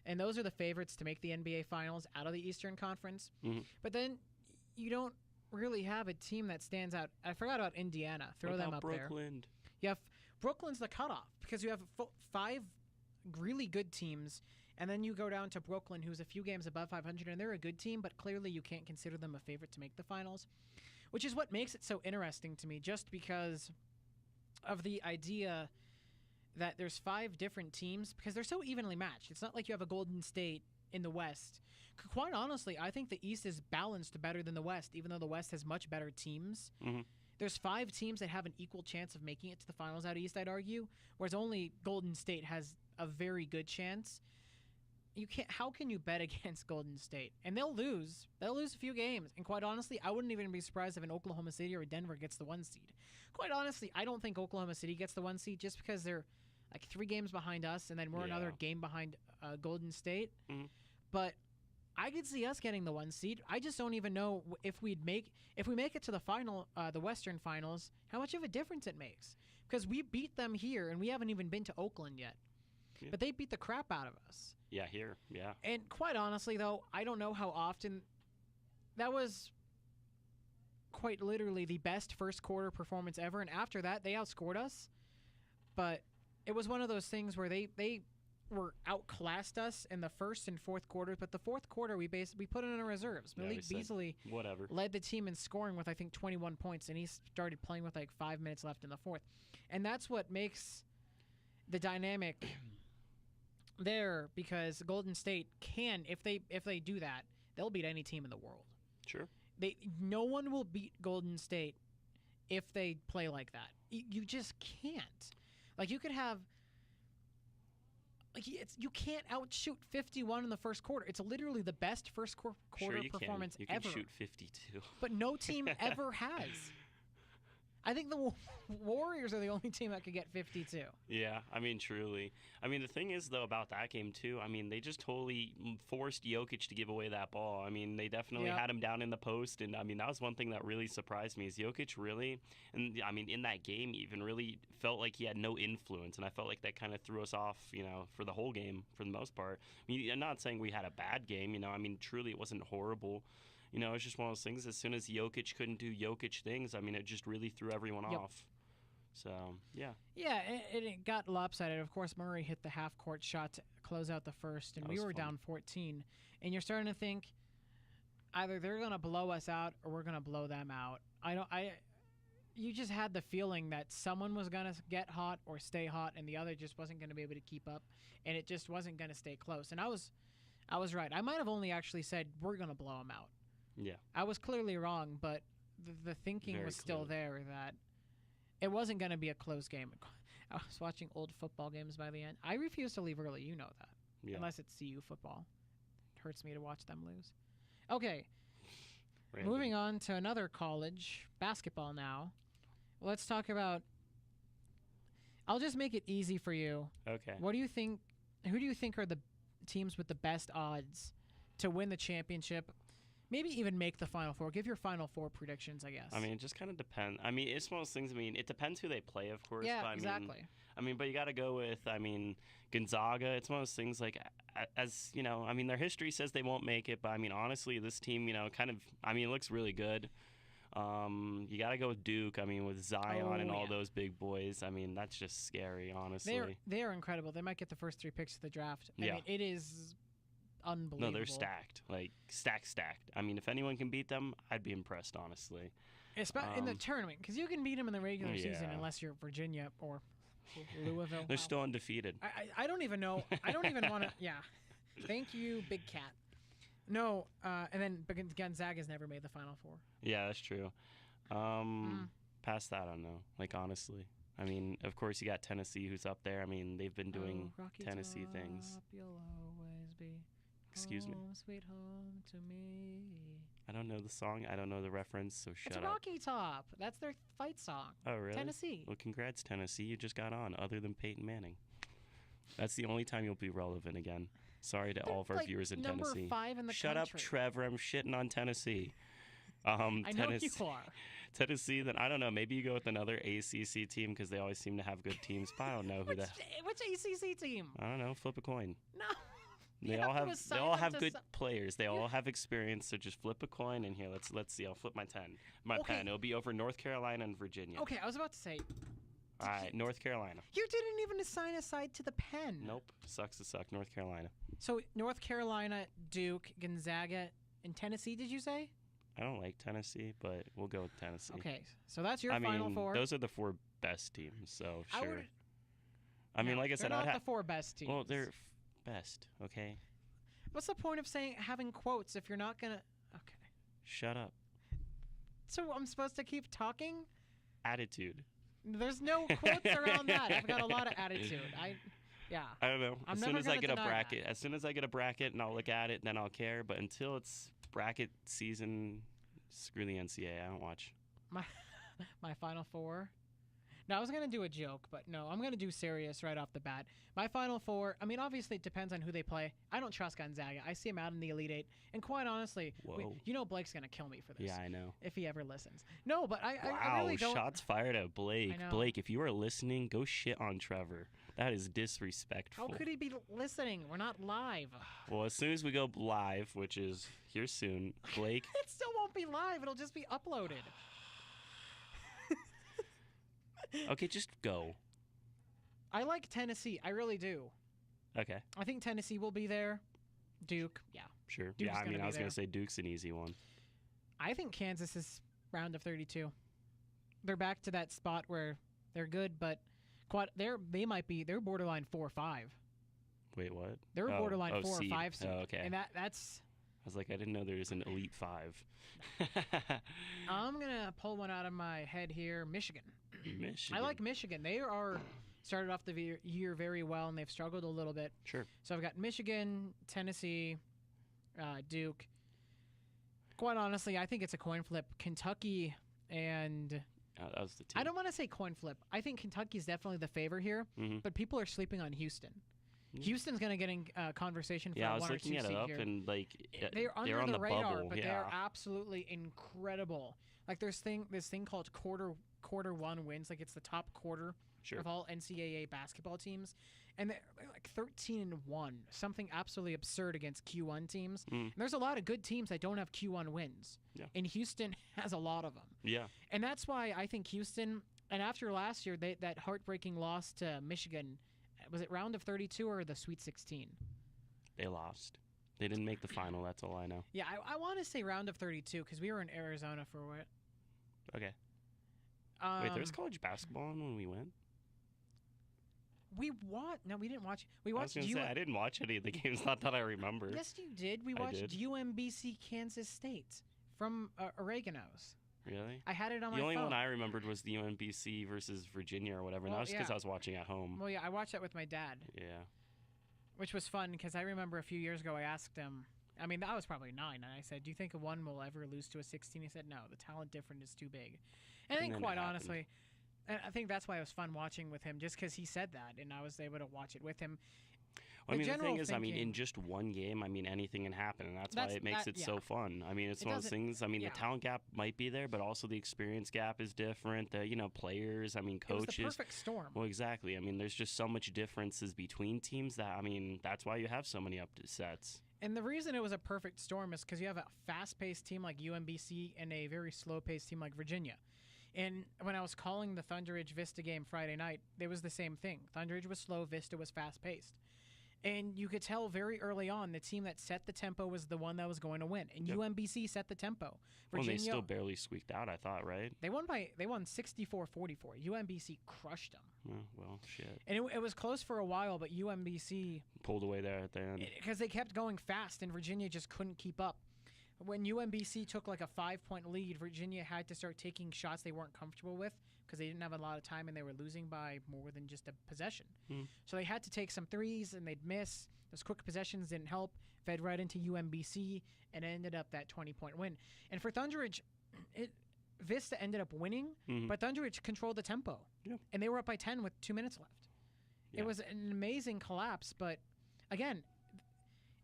And those are the favorites to make the NBA Finals out of the Eastern Conference. Mm-hmm. But then you don't really have a team that stands out. I forgot about Indiana. Throw them up Brooklyn? there. You have Brooklyn's the cutoff because you have 5 really good teams. And then you go down to Brooklyn, who's a few games above 500, and they're a good team, but clearly you can't consider them a favorite to make the finals, which is what makes it so interesting to me, just because of the idea that there's 5 different teams, because they're so evenly matched. It's not like you have a Golden State in the West. Quite honestly, I think the East is balanced better than the West, even though the West has much better teams. Mm-hmm. There's 5 teams that have an equal chance of making it to the finals out East, I'd argue, whereas only Golden State has a very good chance. How can you bet against Golden State? And they'll lose. They'll lose a few games. And quite honestly, I wouldn't even be surprised if an Oklahoma City or Denver gets the 1 seed. Quite honestly, I don't think Oklahoma City gets the 1 seed just because they're like 3 games behind us, and then we're another game behind Golden State. Mm-hmm. But I could see us getting the 1 seed. I just don't even know if we make it to the final, the Western Finals, how much of a difference it makes. Because we beat them here, and we haven't even been to Oakland yet. Yeah. But they beat the crap out of us. Yeah, here. Yeah. And quite honestly, though, I don't know how often. That was quite literally the best first quarter performance ever. And after that, they outscored us. But it was one of those things where they were outclassed us in the first and fourth quarters. But the fourth quarter, we put it in our reserves. Malik Beasley led the team in scoring with, I think, 21 points. And he started playing with like 5 minutes left in the fourth. And that's what makes the dynamic there, because Golden State can, if they do that, they'll beat any team in the world. Sure. No one will beat Golden State if they play like that. You just can't. Like, you could have, like, you can't outshoot 51 in the first quarter. It's literally the best first quarter performance ever. You can shoot 52. But no team ever has. I think the Warriors are the only team that could get 52. Yeah, I mean, truly. I mean, the thing is, though, about that game, too, I mean, they just totally forced Jokic to give away that ball. I mean, they definitely had him down in the post, and, I mean, that was one thing that really surprised me is Jokic really, and, I mean, in that game even, really felt like he had no influence, and I felt like that kind of threw us off, you know, for the whole game, for the most part. I mean, I'm not saying we had a bad game, you know, I mean, truly it wasn't horrible. You know, it's just one of those things. As soon as Jokic couldn't do Jokic things, I mean, it just really threw everyone off. So, yeah. Yeah, it got lopsided. Of course, Murray hit the half-court shot to close out the first, and we were down 14. And you're starting to think either they're going to blow us out or we're going to blow them out. You just had the feeling that someone was going to get hot or stay hot, and the other just wasn't going to be able to keep up, and it just wasn't going to stay close. And I was right. I might have only actually said we're going to blow them out. Yeah. I was clearly wrong, but the thinking was still there that it wasn't going to be a close game. I was watching old football games by the end. I refuse to leave early. You know that. Yeah. Unless it's CU football. It hurts me to watch them lose. Okay. Random. Moving on to another college, basketball now. Let's talk about... I'll just make it easy for you. Okay. What do you think... Who do you think are the teams with the best odds to win the championship? Maybe even make the Final Four. Give your Final Four predictions, I guess. I mean, it just kind of depends. I mean, it's one of those things. I mean, it depends who they play, of course. Yeah, but exactly. But you got to go with, Gonzaga. It's one of those things, like, as, you know, I mean, their history says they won't make it. But, I mean, honestly, this team, you know, it looks really good. You got to go with Duke. I mean, with Zion and all those big boys. I mean, that's just scary, honestly. They are incredible. They might get the first 3 picks of the draft. I mean, it is... unbelievable. No, they're stacked. Like, stacked. I mean, if anyone can beat them, I'd be impressed, honestly. In the tournament, because you can beat them in the regular season unless you're Virginia or Louisville. They're still undefeated. I don't even know. I don't even want to. Yeah. Thank you, Big Cat. No, and then Gonzaga's never made the Final Four. Yeah, that's true. Past that, I don't know. Like, honestly. I mean, of course, you got Tennessee who's up there. I mean, they've been doing Tennessee things. You'll always be. Excuse me? Sweet home to me. I don't know the song. I don't know the reference, so shut up. It's Rocky Top. That's their fight song. Oh, really? Tennessee. Well, congrats, Tennessee. You just got on, other than Peyton Manning. That's the only time you'll be relevant again. Sorry to all of our viewers in Tennessee. Number 5 in the Shut country. up, Trevor. I'm shitting on Tennessee. I know you are. Tennessee, then I don't know. Maybe you go with another ACC team because they always seem to have good teams. But I don't know Which ACC team? I don't know. Flip a coin. No. They all have good players. They all have experience. So just flip a coin, and here, let's see. I'll flip my pen. It'll be over North Carolina and Virginia. Okay, I was about to say. All right, North Carolina. You didn't even assign a side to the pen. Nope. Sucks to suck. North Carolina. So North Carolina, Duke, Gonzaga, and Tennessee, did you say? I don't like Tennessee, but we'll go with Tennessee. Okay, so that's your Final Four. Those are the 4 best teams, so sure. Like I said, they're not the 4 best teams. Well, they're best, okay? What's the point of having quotes if you're not gonna? Okay. Shut up. So I'm supposed to keep talking? Attitude. There's no quotes around that. I've got a lot of attitude. Yeah. I don't know. I'm As never soon as I gonna get a deny bracket, that. as soon as I get a bracket and I'll look at it, then I'll care. But until it's bracket season, screw the NCAA. I don't watch. My Final Four. No, I was gonna do a joke, but no, I'm gonna do serious right off the bat. My Final Four. I mean, obviously it depends on who they play. I don't trust Gonzaga. I see him out in the Elite Eight, and quite honestly, Whoa. Blake's gonna kill me for this. Yeah, I know. If he ever listens. No, but I Wow, really don't. shots fired at Blake. I know. Blake, if you are listening, go shit on Trevor. That is disrespectful. How could he be listening? We're not live. Well, as soon as we go live, which is here soon, Blake. It still won't be live. It'll just be uploaded. Okay, just go. I like Tennessee. I really do. Okay, I think Tennessee will be there. Duke, yeah. sure. Duke's yeah, I gonna mean, be I was there. going to say Duke's an easy one. I think Kansas is round of 32. They're back to that spot where they're good, but they're borderline 4 or 5. Wait, what? They're borderline 4 seed. or 5 seed. Oh, okay. And that's. I was like, I didn't know there was an Elite 5. I'm gonna pull one out of my head here. Michigan. Michigan. I like Michigan. They are started off the year very well, and they've struggled a little bit. Sure. So I've got Michigan, Tennessee, Duke. Quite honestly, I think it's a coin flip. Kentucky and That was the team. I don't want to say coin flip. I think Kentucky's definitely the favor here, Mhm. but people are sleeping on Houston. Mm. Houston's going to get in conversation for Yeah, I a was 1 or looking 2 at it seed up here. and like They're under on the radar, bubble. but yeah. they're absolutely incredible. Like this thing called quarter one wins. Like it's the top quarter Sure. of all NCAA basketball teams, and they're like 13-1, something absolutely absurd against Q1 teams. Mm. And there's a lot of good teams that don't have Q1 wins, Yeah. and Houston has a lot of them. Yeah. And that's why I think Houston. And after last year, that heartbreaking loss to Michigan, was it round of 32 or the Sweet 16? They lost. They didn't make the final. That's all I know. Yeah, I want to say round of 32 because we were in Arizona for what? Okay. Wait, there was college basketball on when we went? We watched. No, we didn't watch. We I was watched. going to say, I didn't watch any of the games. Not that I remember. Yes, you did. We I watched did. UMBC Kansas State from Oregano's. Really? I had it on The my only phone. one I remembered was the UMBC versus Virginia or whatever. And Well, that was because yeah. I was watching at home. Well, yeah, I watched that with my dad, Yeah. which was fun because I remember a few years ago I asked him. I mean, I was probably 9, and I said, "Do you think a 1 will ever lose to a 16?" He said, "No, the talent difference is too big." And I think, then it quite happened. honestly, I think that's why it was fun watching with him, just because he said that, and I was able to watch it with him. Well, I mean, the general thing is, I mean, thinking- in just one game, I mean, anything can happen, and that's why it makes it yeah. so fun. I mean, it's It one of those doesn't- things. I mean, yeah. the talent gap might be there, but also the experience gap is different. The players. I mean, It was the coaches. perfect storm. Well, exactly. I mean, there's just so much differences between teams that I mean, that's why you have so many upsets. And the reason it was a perfect storm is because you have a fast-paced team like UMBC and a very slow-paced team like Virginia. And when I was calling the Thunder Ridge Vista game Friday night, it was the same thing. Thunder Ridge was slow, Vista was fast-paced. And you could tell very early on the team that set the tempo was the one that was going to win. And Yep. UMBC set the tempo. Well, and they Virginia, still barely squeaked out, I thought, right? they won 64-44. UMBC crushed them. Well, shit. And it was close for a while, but UMBC, Pulled away there at the end. because they kept going fast and Virginia just couldn't keep up. When UMBC took like a 5-point lead, Virginia had to start taking shots they weren't comfortable with because they didn't have a lot of time and they were losing by more than just a possession. So they had to take some threes and they'd miss. Those quick possessions didn't help. Fed right into UMBC and it ended up that 20-point win. And for Thunder Ridge, Vista ended up winning, Mhm. but Thunder Ridge controlled the tempo. Yeah. And they were up by 10 with 2 minutes left. Yeah. It was an amazing collapse, but again,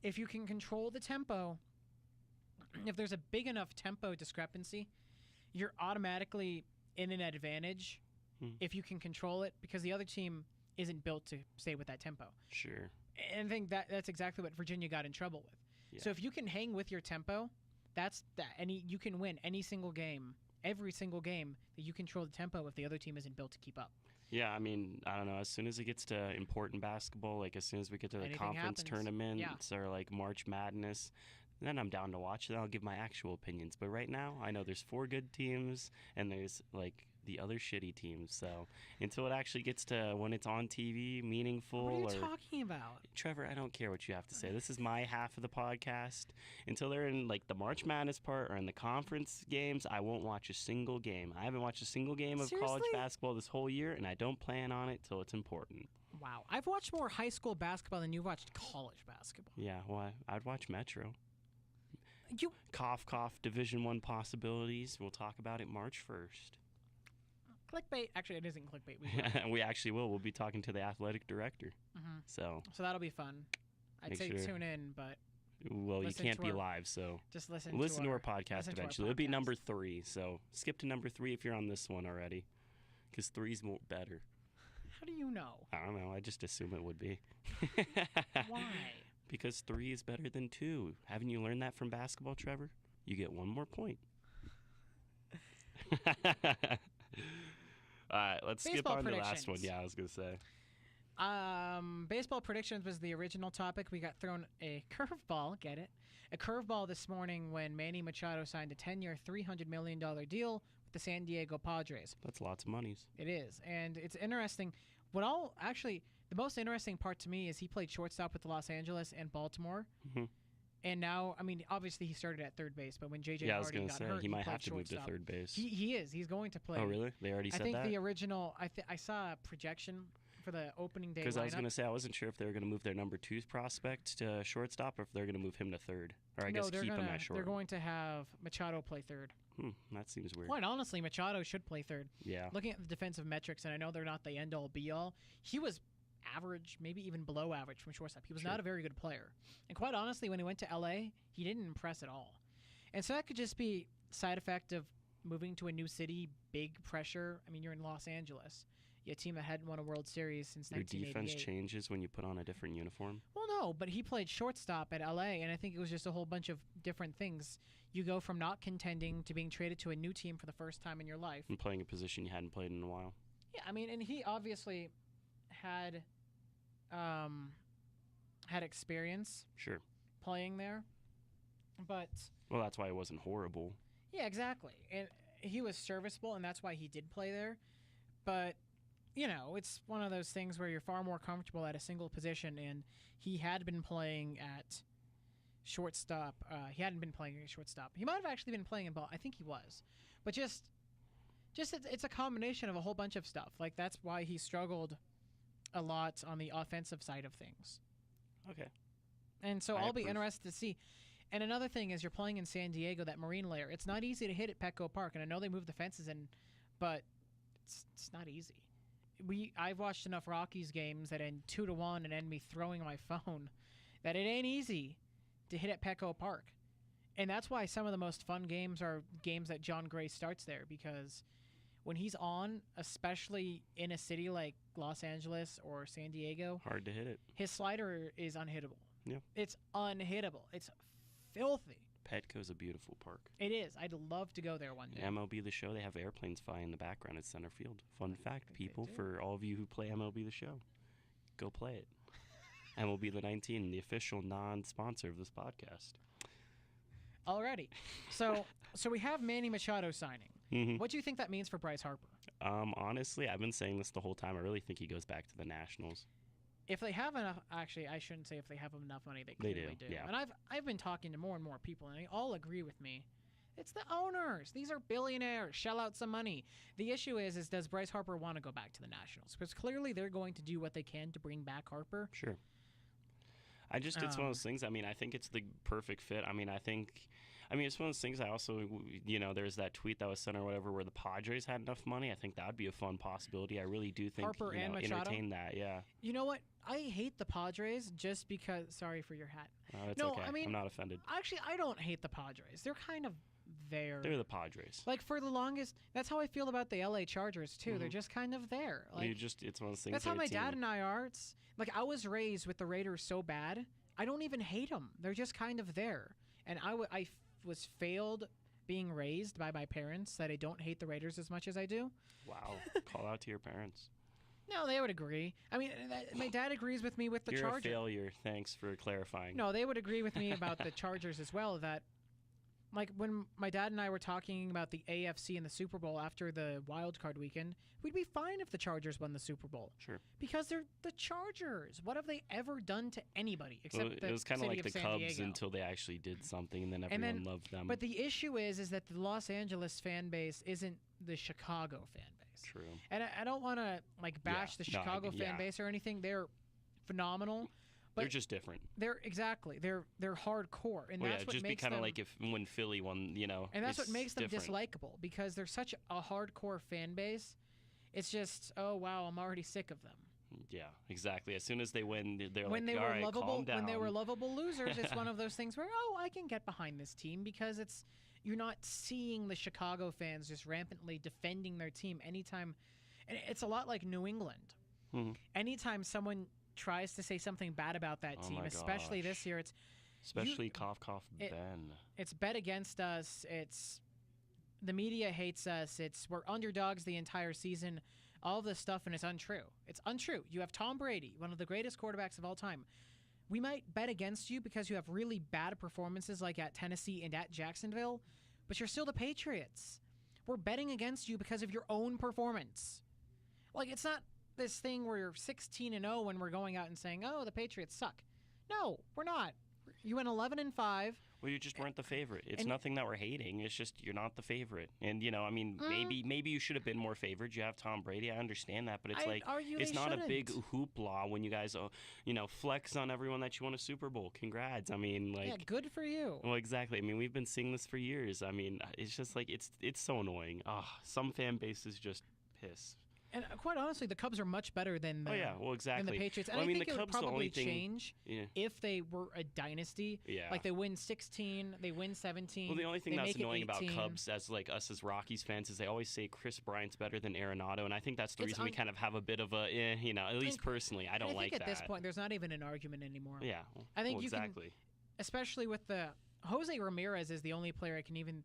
if you can control the tempo, if there's a big enough tempo discrepancy, you're automatically in an advantage if you can control it because the other team isn't built to stay with that tempo. Sure. And I think that's exactly what Virginia got in trouble with. Yeah. So if you can hang with your tempo, you can win any single game, every single game that you control the tempo if the other team isn't built to keep up. Yeah, I mean, I don't know. As soon as it gets to important basketball, like as soon as we get to the Anything conference happens. tournaments or like March Madness, And then I'm down to watch it. I'll give my actual opinions. But right now, I know there's 4 good teams, and there's, like, the other shitty teams. So until it actually gets to when it's on TV, meaningful. What are you talking about? Trevor, I don't care what you have to say. This is my half of the podcast. Until they're in, like, the March Madness part or in the conference games, I won't watch a single game. I haven't watched a single game of college basketball this whole year, and I don't plan on it till it's important. Wow. I've watched more high school basketball than you've watched college basketball. Yeah, well, I'd watch Metro. Cough, cough, Division I possibilities. We'll talk about it March 1st. Clickbait. Actually, it isn't clickbait. We actually will. We'll be talking to the athletic director. Mm-hmm. So that'll be fun. I'd say tune in, but... Well, you can't be live, so... Just listen to our podcast eventually. It'll be number 3, so skip to number 3 if you're on this one already, because 3's more better. How do you know? I don't know. I just assume it would be. Why? Because 3 is better than 2. Haven't you learned that from basketball, Trevor? You get 1 more point. All right, let's skip on to the last one. Yeah, I was going to say. Baseball predictions was the original topic. We got thrown a curveball, get it? A curveball this morning when Manny Machado signed a 10-year, $300 million deal with the San Diego Padres. That's lots of monies. It is, and it's interesting. The most interesting part to me is he played shortstop with Los Angeles and Baltimore. Mm-hmm. And now, I mean, obviously he started at third base, but when J.J. Hardy got hurt, he might have to shortstop. move to third base. He is. He's going to play. Oh, really? They already said that? I think the original, I saw a projection for the opening day lineup. Because I was going to say, I wasn't sure if they were going to move their number 2 prospect to shortstop or if they're going to move him to third. Or I guess keep him at short. They're going to have Machado play third. That seems weird. Quite honestly, Machado should play third. Yeah. Looking at the defensive metrics, and I know they're not the end-all, be-all, he was average, maybe even below average from shortstop. He was not a very good player. And quite honestly, when he went to L.A., he didn't impress at all. And so that could just be side effect of moving to a new city, big pressure. I mean, you're in Los Angeles. You're a team that hadn't won a World Series since 1988. Your defense changes when you put on a different uniform? Well, no, but he played shortstop at L.A., and I think it was just a whole bunch of different things. You go from not contending to being traded to a new team for the first time in your life. And playing a position you hadn't played in a while. Yeah, I mean, and he obviously had experience playing there, but that's why it wasn't horrible. Yeah, exactly. And he was serviceable, and that's why he did play there. But it's one of those things where you're far more comfortable at a single position, and he had been playing at shortstop. He hadn't been playing at shortstop. He might have actually been playing in ball. I think he was, but just it's a combination of a whole bunch of stuff. Like, that's why he struggled a lot on the offensive side of things. Okay. And so I'll be interested to see. And another thing is you're playing in San Diego, that marine layer. It's not easy to hit at Petco Park, and I know they moved the fences in, but it's not easy. I've watched enough Rockies games that end 2-1 and end me throwing my phone that it ain't easy to hit at Petco Park. And that's why some of the most fun games are games that John Gray starts there, because when he's on, especially in a city like Los Angeles or San Diego, hard to hit it. His slider is unhittable. Yeah. It's unhittable. It's filthy. Petco's a beautiful park. It is. I'd love to go there one day. MLB The Show, they have airplanes flying in the background at center field. Fun fact, people, for all of you who play MLB The Show, go play it. MLB The 19, the official non-sponsor of this podcast. Alrighty. So we have Manny Machado signing. Mm-hmm. What do you think that means for Bryce Harper? Honestly, I've been saying this the whole time. I really think he goes back to the Nationals. If they have enough, actually, I shouldn't say if they have enough money. They clearly do. Yeah. And I've been talking to more and more people, and they all agree with me. It's the owners. These are billionaires. Shell out some money. The issue is does Bryce Harper want to go back to the Nationals? Because clearly they're going to do what they can to bring back Harper. Sure. It's one of those things. I mean, I think it's the perfect fit. I mean, it's one of those things. I also, there's that tweet that was sent or whatever where the Padres had enough money. I think that would be a fun possibility. I really do think Harper and Machado? Entertain that. Yeah. You know what? I hate the Padres just because. Sorry for your hat. It's okay. I mean, I'm not offended. Actually, I don't hate the Padres. They're kind of there. They're the Padres. Like, for the longest, that's how I feel about the LA Chargers too. Mm-hmm. They're just kind of there. Like, it's one of those things. That's how my dad and I are. It's like I was raised with the Raiders so bad. I don't even hate them. They're just kind of there. And I was failed being raised by my parents that I don't hate the Raiders as much as I do. Wow. Call out to your parents. No, they would agree. I mean, my dad agrees with me with the You're Chargers. a failure. Thanks for clarifying. No, they would agree with me about the Chargers as well. That, like, when my dad and I were talking about the AFC and the Super Bowl after the wild card weekend, we'd be fine if the Chargers won the Super Bowl. Sure. Because they're the Chargers. What have they ever done to anybody except Well, the it was kind of city like the San Cubs Diego. until they actually did something, and then everyone loved them. But the issue is that the Los Angeles fan base isn't the Chicago fan base. True. And I don't want to bash the Chicago fan base or anything. They're phenomenal. But they're just different. They're hardcore, and that's what just makes be kind them of like if when Philly won, And that's what makes them different. dislikable because they're such a hardcore fan base. It's just, oh wow, I'm already sick of them. Yeah, exactly. As soon as they win, they're when like, they all were right, lovable, calm down. when they were lovable losers, it's one of those things where I can get behind this team because you're not seeing the Chicago fans just rampantly defending their team anytime. And it's a lot like New England. Mm-hmm. Anytime someone tries to say something bad about that team, especially this year, especially cough Ben. It's bet against us. The media hates us. We're underdogs the entire season. All this stuff, and it's untrue. It's untrue. You have Tom Brady, one of the greatest quarterbacks of all time. We might bet against you because you have really bad performances like at Tennessee and at Jacksonville, but you're still the Patriots. We're betting against you because of your own performance. Like, it's not this thing where you're 16-0 when we're going out and saying, oh, the Patriots suck. No, we're not. You went 11-5. Well, you just weren't the favorite. It's nothing that we're hating. It's just you're not the favorite. And, maybe you should have been more favored. You have Tom Brady. I understand that. But it's it's not a big hoopla when you guys, flex on everyone that you won a Super Bowl. Congrats. I mean, yeah, good for you. Well, exactly. I mean, we've been seeing this for years. I mean, it's just like it's so annoying. Some fan bases just piss. And quite honestly, the Cubs are much better than the, exactly. than the Patriots. And well, I think the it would Cubs, probably change if they were a dynasty. Yeah. Like they win 16, they win 17. Well, the only thing that's annoying about 18. Cubs as us as Rockies fans is they always say Chris Bryant's better than Arenado, and I think that's the reason we kind of have a bit of a, at least personally, I don't like that. I think at this point, there's not even an argument anymore. Yeah. I think exactly. You can, especially with Jose Ramirez is the only player I can even.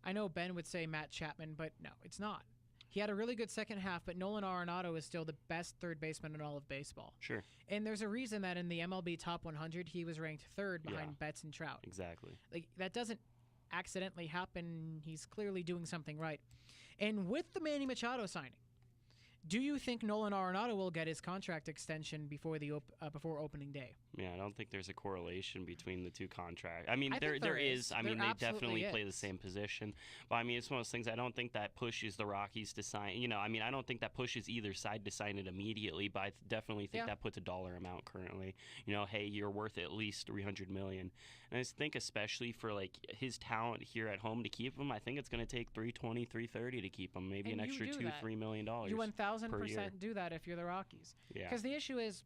I know Ben would say Matt Chapman, but no, it's not. He had a really good second half, but Nolan Arenado is still the best third baseman in all of baseball. Sure. And there's a reason that in the MLB Top 100, he was ranked third behind Betts and Trout. Exactly. Like that doesn't accidentally happen. He's clearly doing something right. And with the Manny Machado signing, do you think Nolan Arenado will get his contract extension before before opening day? Yeah, I don't think there's a correlation between the two contracts. I mean, there is. I mean, they definitely play the same position. But, I mean, it's one of those things. I don't think that pushes the Rockies to sign. I don't think that pushes either side to sign it immediately. But I definitely think that puts a dollar amount currently. Hey, you're worth at least $300 million. And I just think especially for, his talent here at home to keep him, I think it's going to take $320, $330 to keep him. Maybe an extra $2-3 million. You 1,000% do that if you're the Rockies. Yeah. Because the issue is,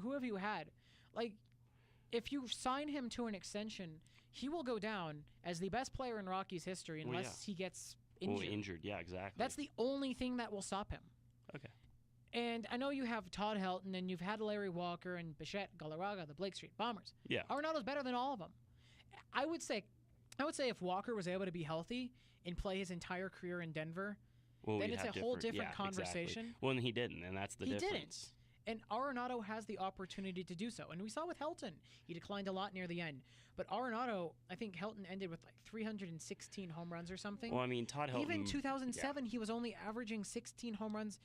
who have you had? If you sign him to an extension, he will go down as the best player in Rockies history unless he gets injured. Well, injured, yeah, exactly. That's the only thing that will stop him. Okay. And I know you have Todd Helton, and you've had Larry Walker and Bichette, Galarraga, the Blake Street Bombers. Yeah. Arenado's better than all of them. I would say if Walker was able to be healthy and play his entire career in Denver, then it's a whole different conversation. Exactly. Well, and he didn't, and that's the difference. He didn't. And Arenado has the opportunity to do so. And we saw with Helton, he declined a lot near the end. But Arenado, I think Helton ended with 316 home runs or something. Well, I mean, Todd Helton. Even 2007, he was only averaging 16 home runs,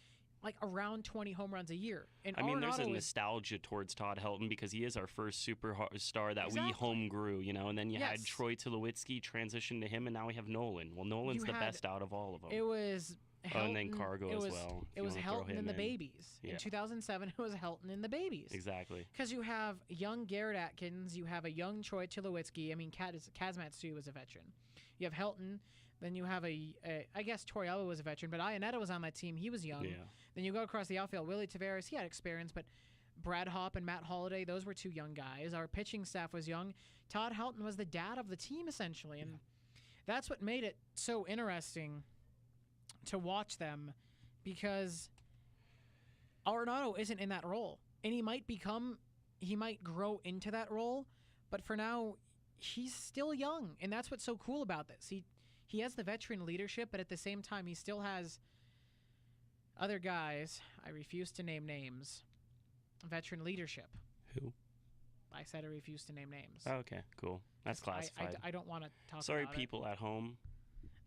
around 20 home runs a year. And I mean, Arenado there's a nostalgia towards Todd Helton because he is our first superstar that we home grew, and then you had Troy Tulowitzki transition to him, and now we have Nolan. Well, Nolan's the best out of all of them. It was Helton, and then Cargo as well. It was Helton and the Babies. Yeah. In 2007, it was Helton and the Babies. Exactly. Because you have young Garrett Atkins, you have a young Troy Tulowitzki. I mean, Kazmatsu was a veteran. You have Helton. Then you have I guess Torriello was a veteran, but Ionetta was on that team. He was young. Yeah. Then you go across the outfield. Willie Taveras, he had experience, but Brad Hopp and Matt Holliday, those were two young guys. Our pitching staff was young. Todd Helton was the dad of the team, essentially. And that's what made it so interesting to watch them, because Arenado isn't in that role. And he might grow into that role, but for now, he's still young. And that's what's so cool about this. He has the veteran leadership, but at the same time, he still has Other guys, I refuse to name names. Veteran leadership. Who? I said I refuse to name names. Oh, okay, cool. That's classified. I don't want to talk Sorry, about people at home.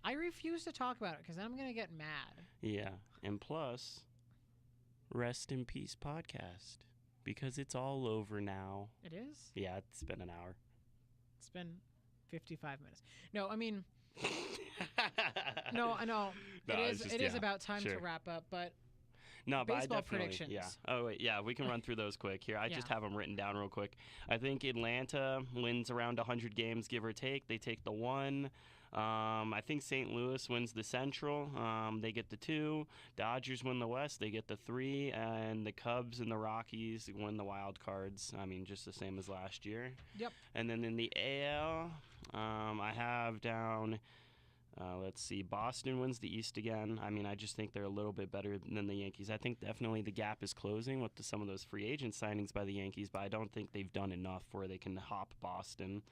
I refuse to talk about it because I'm going to get mad. Yeah, and plus, rest in peace podcast. Because it's all over now. It is? Yeah, it's been an hour. It's been 55 minutes. No, I mean... no, I know. No, it is about time to wrap up, but... No, but baseball I definitely, predictions. Yeah. Oh, wait, yeah, we can run through those quick here. I just have them written down real quick. I think Atlanta wins around 100 games, give or take. They take the 1. I think St. Louis wins the Central. They get the 2. Dodgers win the West. They get the 3. And the Cubs and the Rockies win the wild cards. I mean, just the same as last year. Yep. And then in the AL, I have down... let's see. Boston wins the East again. I mean, I just think they're a little bit better than the Yankees. I think definitely the gap is closing with some of those free agent signings by the Yankees, but I don't think they've done enough where they can hop Boston.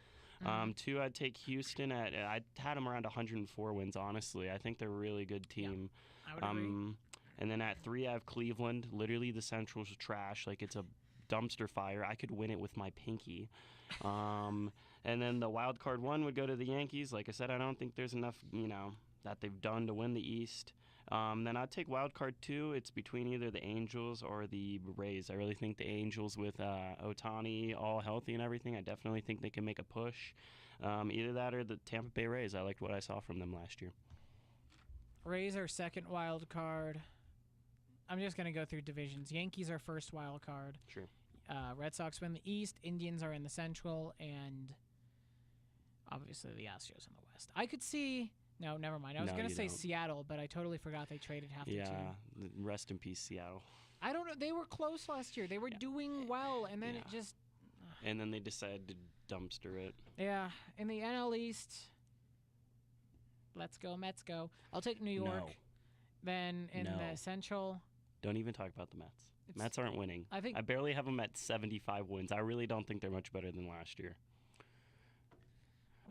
2, I'd take Houston. I had them around 104 wins, honestly. I think they're a really good team. Yeah, I would agree. And then at 3, I have Cleveland. Literally, the Central's trash. Like, it's a dumpster fire. I could win it with my pinky. And then the wild card 1 would go to the Yankees. Like I said, I don't think there's enough, that they've done to win the East. Then I'd take wild card 2. It's between either the Angels or the Rays. I really think the Angels with Ohtani all healthy and everything, I definitely think they can make a push. Either that or the Tampa Bay Rays. I liked what I saw from them last year. Rays are second wild card. I'm just going to go through divisions. Yankees are first wild card. Sure. Red Sox win the East. Indians are in the Central. And obviously the Astros in the West. I could see... No, never mind. I was going to say Seattle, but I totally forgot they traded half the team. Yeah, rest in peace, Seattle. I don't know. They were close last year. They were doing well, and then it just... And then they decided to dumpster it. Yeah. In the NL East, let's go, Mets go. I'll take New York. No. Then in the Central... Don't even talk about the Mets. Mets aren't winning. I barely have them at 75 wins. I really don't think they're much better than last year.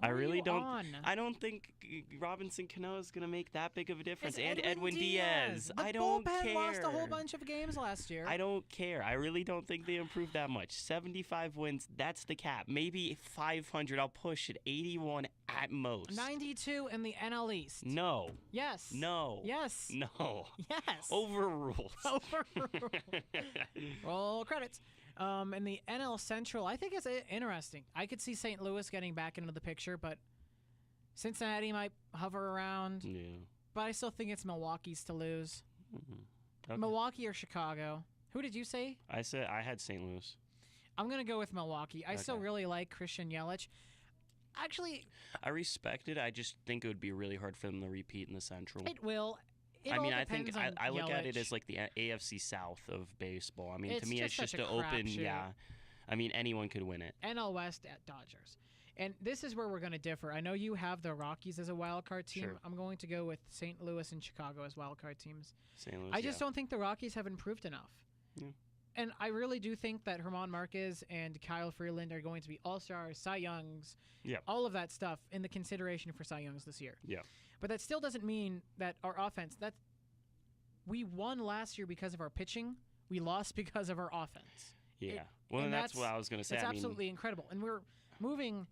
I really don't. I don't think Robinson Cano is going to make that big of a difference. It's and Edwin Diaz. The I don't bullpen care. lost a whole bunch of games last year. I don't care. I really don't think they improved that much. 75 wins, that's the cap. Maybe 500. I'll push it. 81 at most. 92 in the NL East. No. Yes. No. Yes. No. Yes. Overruled. Overruled. Roll credits. In the NL Central, I think it's interesting. I could see St. Louis getting back into the picture, but Cincinnati might hover around. Yeah. But I still think it's Milwaukee's to lose. Mm-hmm. Okay. Milwaukee or Chicago. Who did you say? I had St. Louis. I'm going to go with Milwaukee. I still really like Christian Yelich. Actually, I respect it. I just think it would be really hard for them to repeat in the Central. It will. I look at it as like the AFC South of baseball. I mean, to me, it's just an open. Yeah, I mean, anyone could win it. NL West at Dodgers, and this is where we're going to differ. I know you have the Rockies as a wild card team. Sure. I'm going to go with St. Louis and Chicago as wild card teams. St. Louis. I just don't think the Rockies have improved enough. Yeah. And I really do think that German Marquez and Kyle Freeland are going to be all-stars, Cy Youngs, all of that stuff in the consideration for Cy Youngs this year. Yeah. But that still doesn't mean that our offense, we won last year because of our pitching. We lost because of our offense. Yeah. And that's what I was going to say. It's absolutely incredible. And we're moving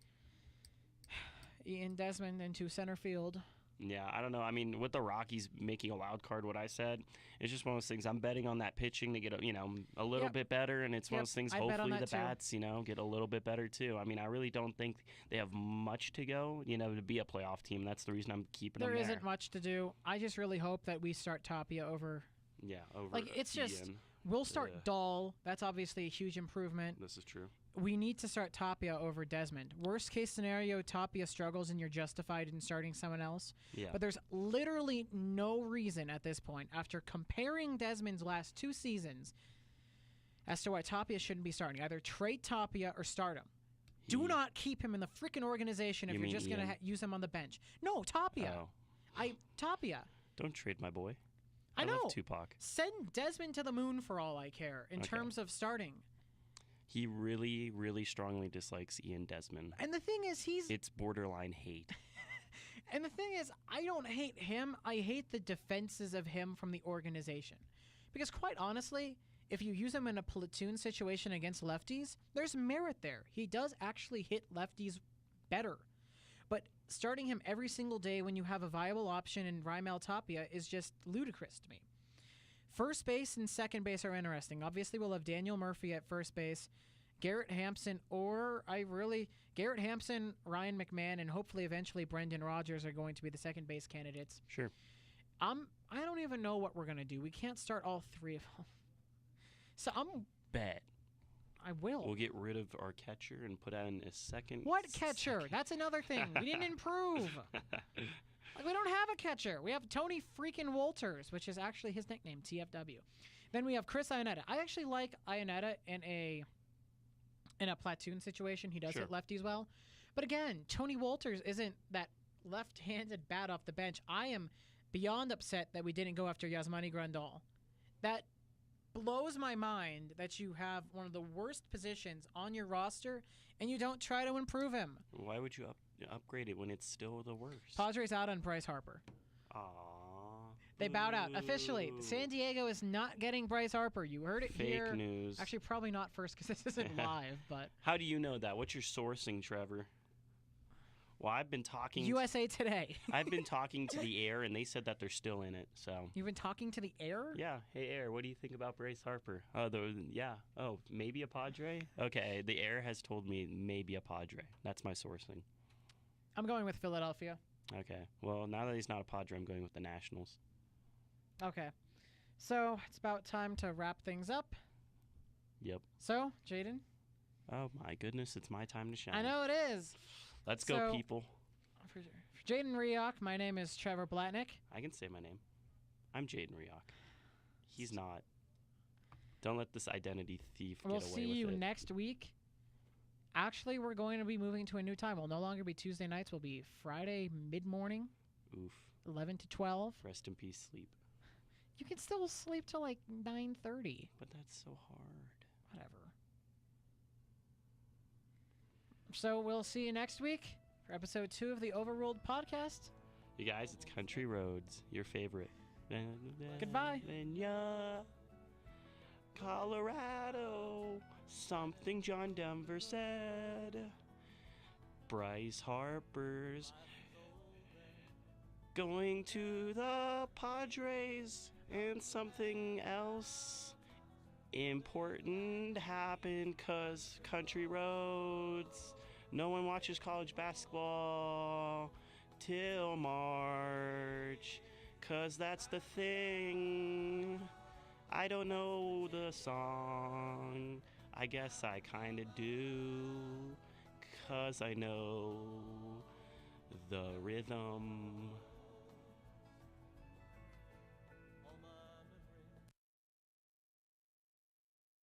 Ian Desmond into center field. Yeah, I don't know. I mean, with the Rockies making a wild card, what I said, it's just one of those things. I'm betting on that pitching to get a little bit better, and it's one of those things. Hopefully, the bats, get a little bit better too. I mean, I really don't think they have much to go, to be a playoff team. That's the reason I'm keeping them there. There isn't much to do. I just really hope that we start Tapia over. Yeah, over. Like it's just we'll start Dahl. That's obviously a huge improvement. This is true. We need to start Tapia over Desmond. Worst case scenario, Tapia struggles and you're justified in starting someone else. Yeah. But there's literally no reason at this point, after comparing Desmond's last 2 seasons, as to why Tapia shouldn't be starting. Either trade Tapia or start him. Do not keep him in the freaking organization if you're just going to use him on the bench. No, Tapia. Tapia. Don't trade my boy. I know. Love Tupac. Send Desmond to the moon for all I care in terms of starting. He really, really strongly dislikes Ian Desmond. And the thing is, It's borderline hate. And the thing is, I don't hate him. I hate the defenses of him from the organization. Because quite honestly, if you use him in a platoon situation against lefties, there's merit there. He does actually hit lefties better. But starting him every single day when you have a viable option in Raimel Tapia is just ludicrous to me. First base and second base are interesting. Obviously, we'll have Daniel Murphy at first base, Garrett Hampson, Garrett Hampson, Ryan McMahon, and hopefully eventually Brendan Rodgers are going to be the second base candidates. Sure. I don't even know what we're going to do. We can't start all three of them. So Bet. I will. We'll get rid of our catcher and put in a second. What catcher? That's another thing. We didn't improve. We don't have a catcher. We have Tony freaking Walters, which is actually his nickname, TFW. Then we have Chris Ionetta. I actually like Ionetta in a platoon situation. He does hit lefties well. But again, Tony Walters isn't that left-handed bat off the bench. I am beyond upset that we didn't go after Yasmani Grandal. That blows my mind that you have one of the worst positions on your roster and you don't try to improve him. Why would you upgrade it when it's still the worst? Padres out on Bryce Harper. Aww. They bowed out. Officially, San Diego is not getting Bryce Harper. You heard it here. Fake news. Actually, probably not first because this isn't live, but... How do you know that? What's your sourcing, Trevor? Well, I've been talking... USA Today. I've been talking to the Air, and they said that they're still in it, so... You've been talking to the Air? Yeah. Hey, Air, what do you think about Bryce Harper? Oh, maybe a Padre? Okay, the Air has told me maybe a Padre. That's my sourcing. I'm going with Philadelphia. Okay. Well, now that he's not a Padre, I'm going with the Nationals. Okay. So, it's about time to wrap things up. Yep. So, Jaden? Oh, my goodness, it's my time to shine. I know it is. Let's go, people. For Jaden Rioch, my name is Trevor Blatnick. I can say my name. I'm Jaden Rioch. He's not. Don't let this identity thief get away with it. We'll see you next week. Actually, we're going to be moving to a new time. We'll no longer be Tuesday nights. We'll be Friday mid-morning. Oof. 11 to 12. Rest in peace, sleep. You can still sleep till like 9:30. But that's so hard. Whatever. So we'll see you next week for episode 2 of the Overruled Podcast. You guys, it's Country Roads, your favorite. Goodbye. Colorado, something John Denver said. Bryce Harper's going to the Padres, and something else important happened 'cause Country Roads. No one watches college basketball till March, 'cause that's the thing. I don't know the song. I guess I kinda do, 'cause I know the rhythm.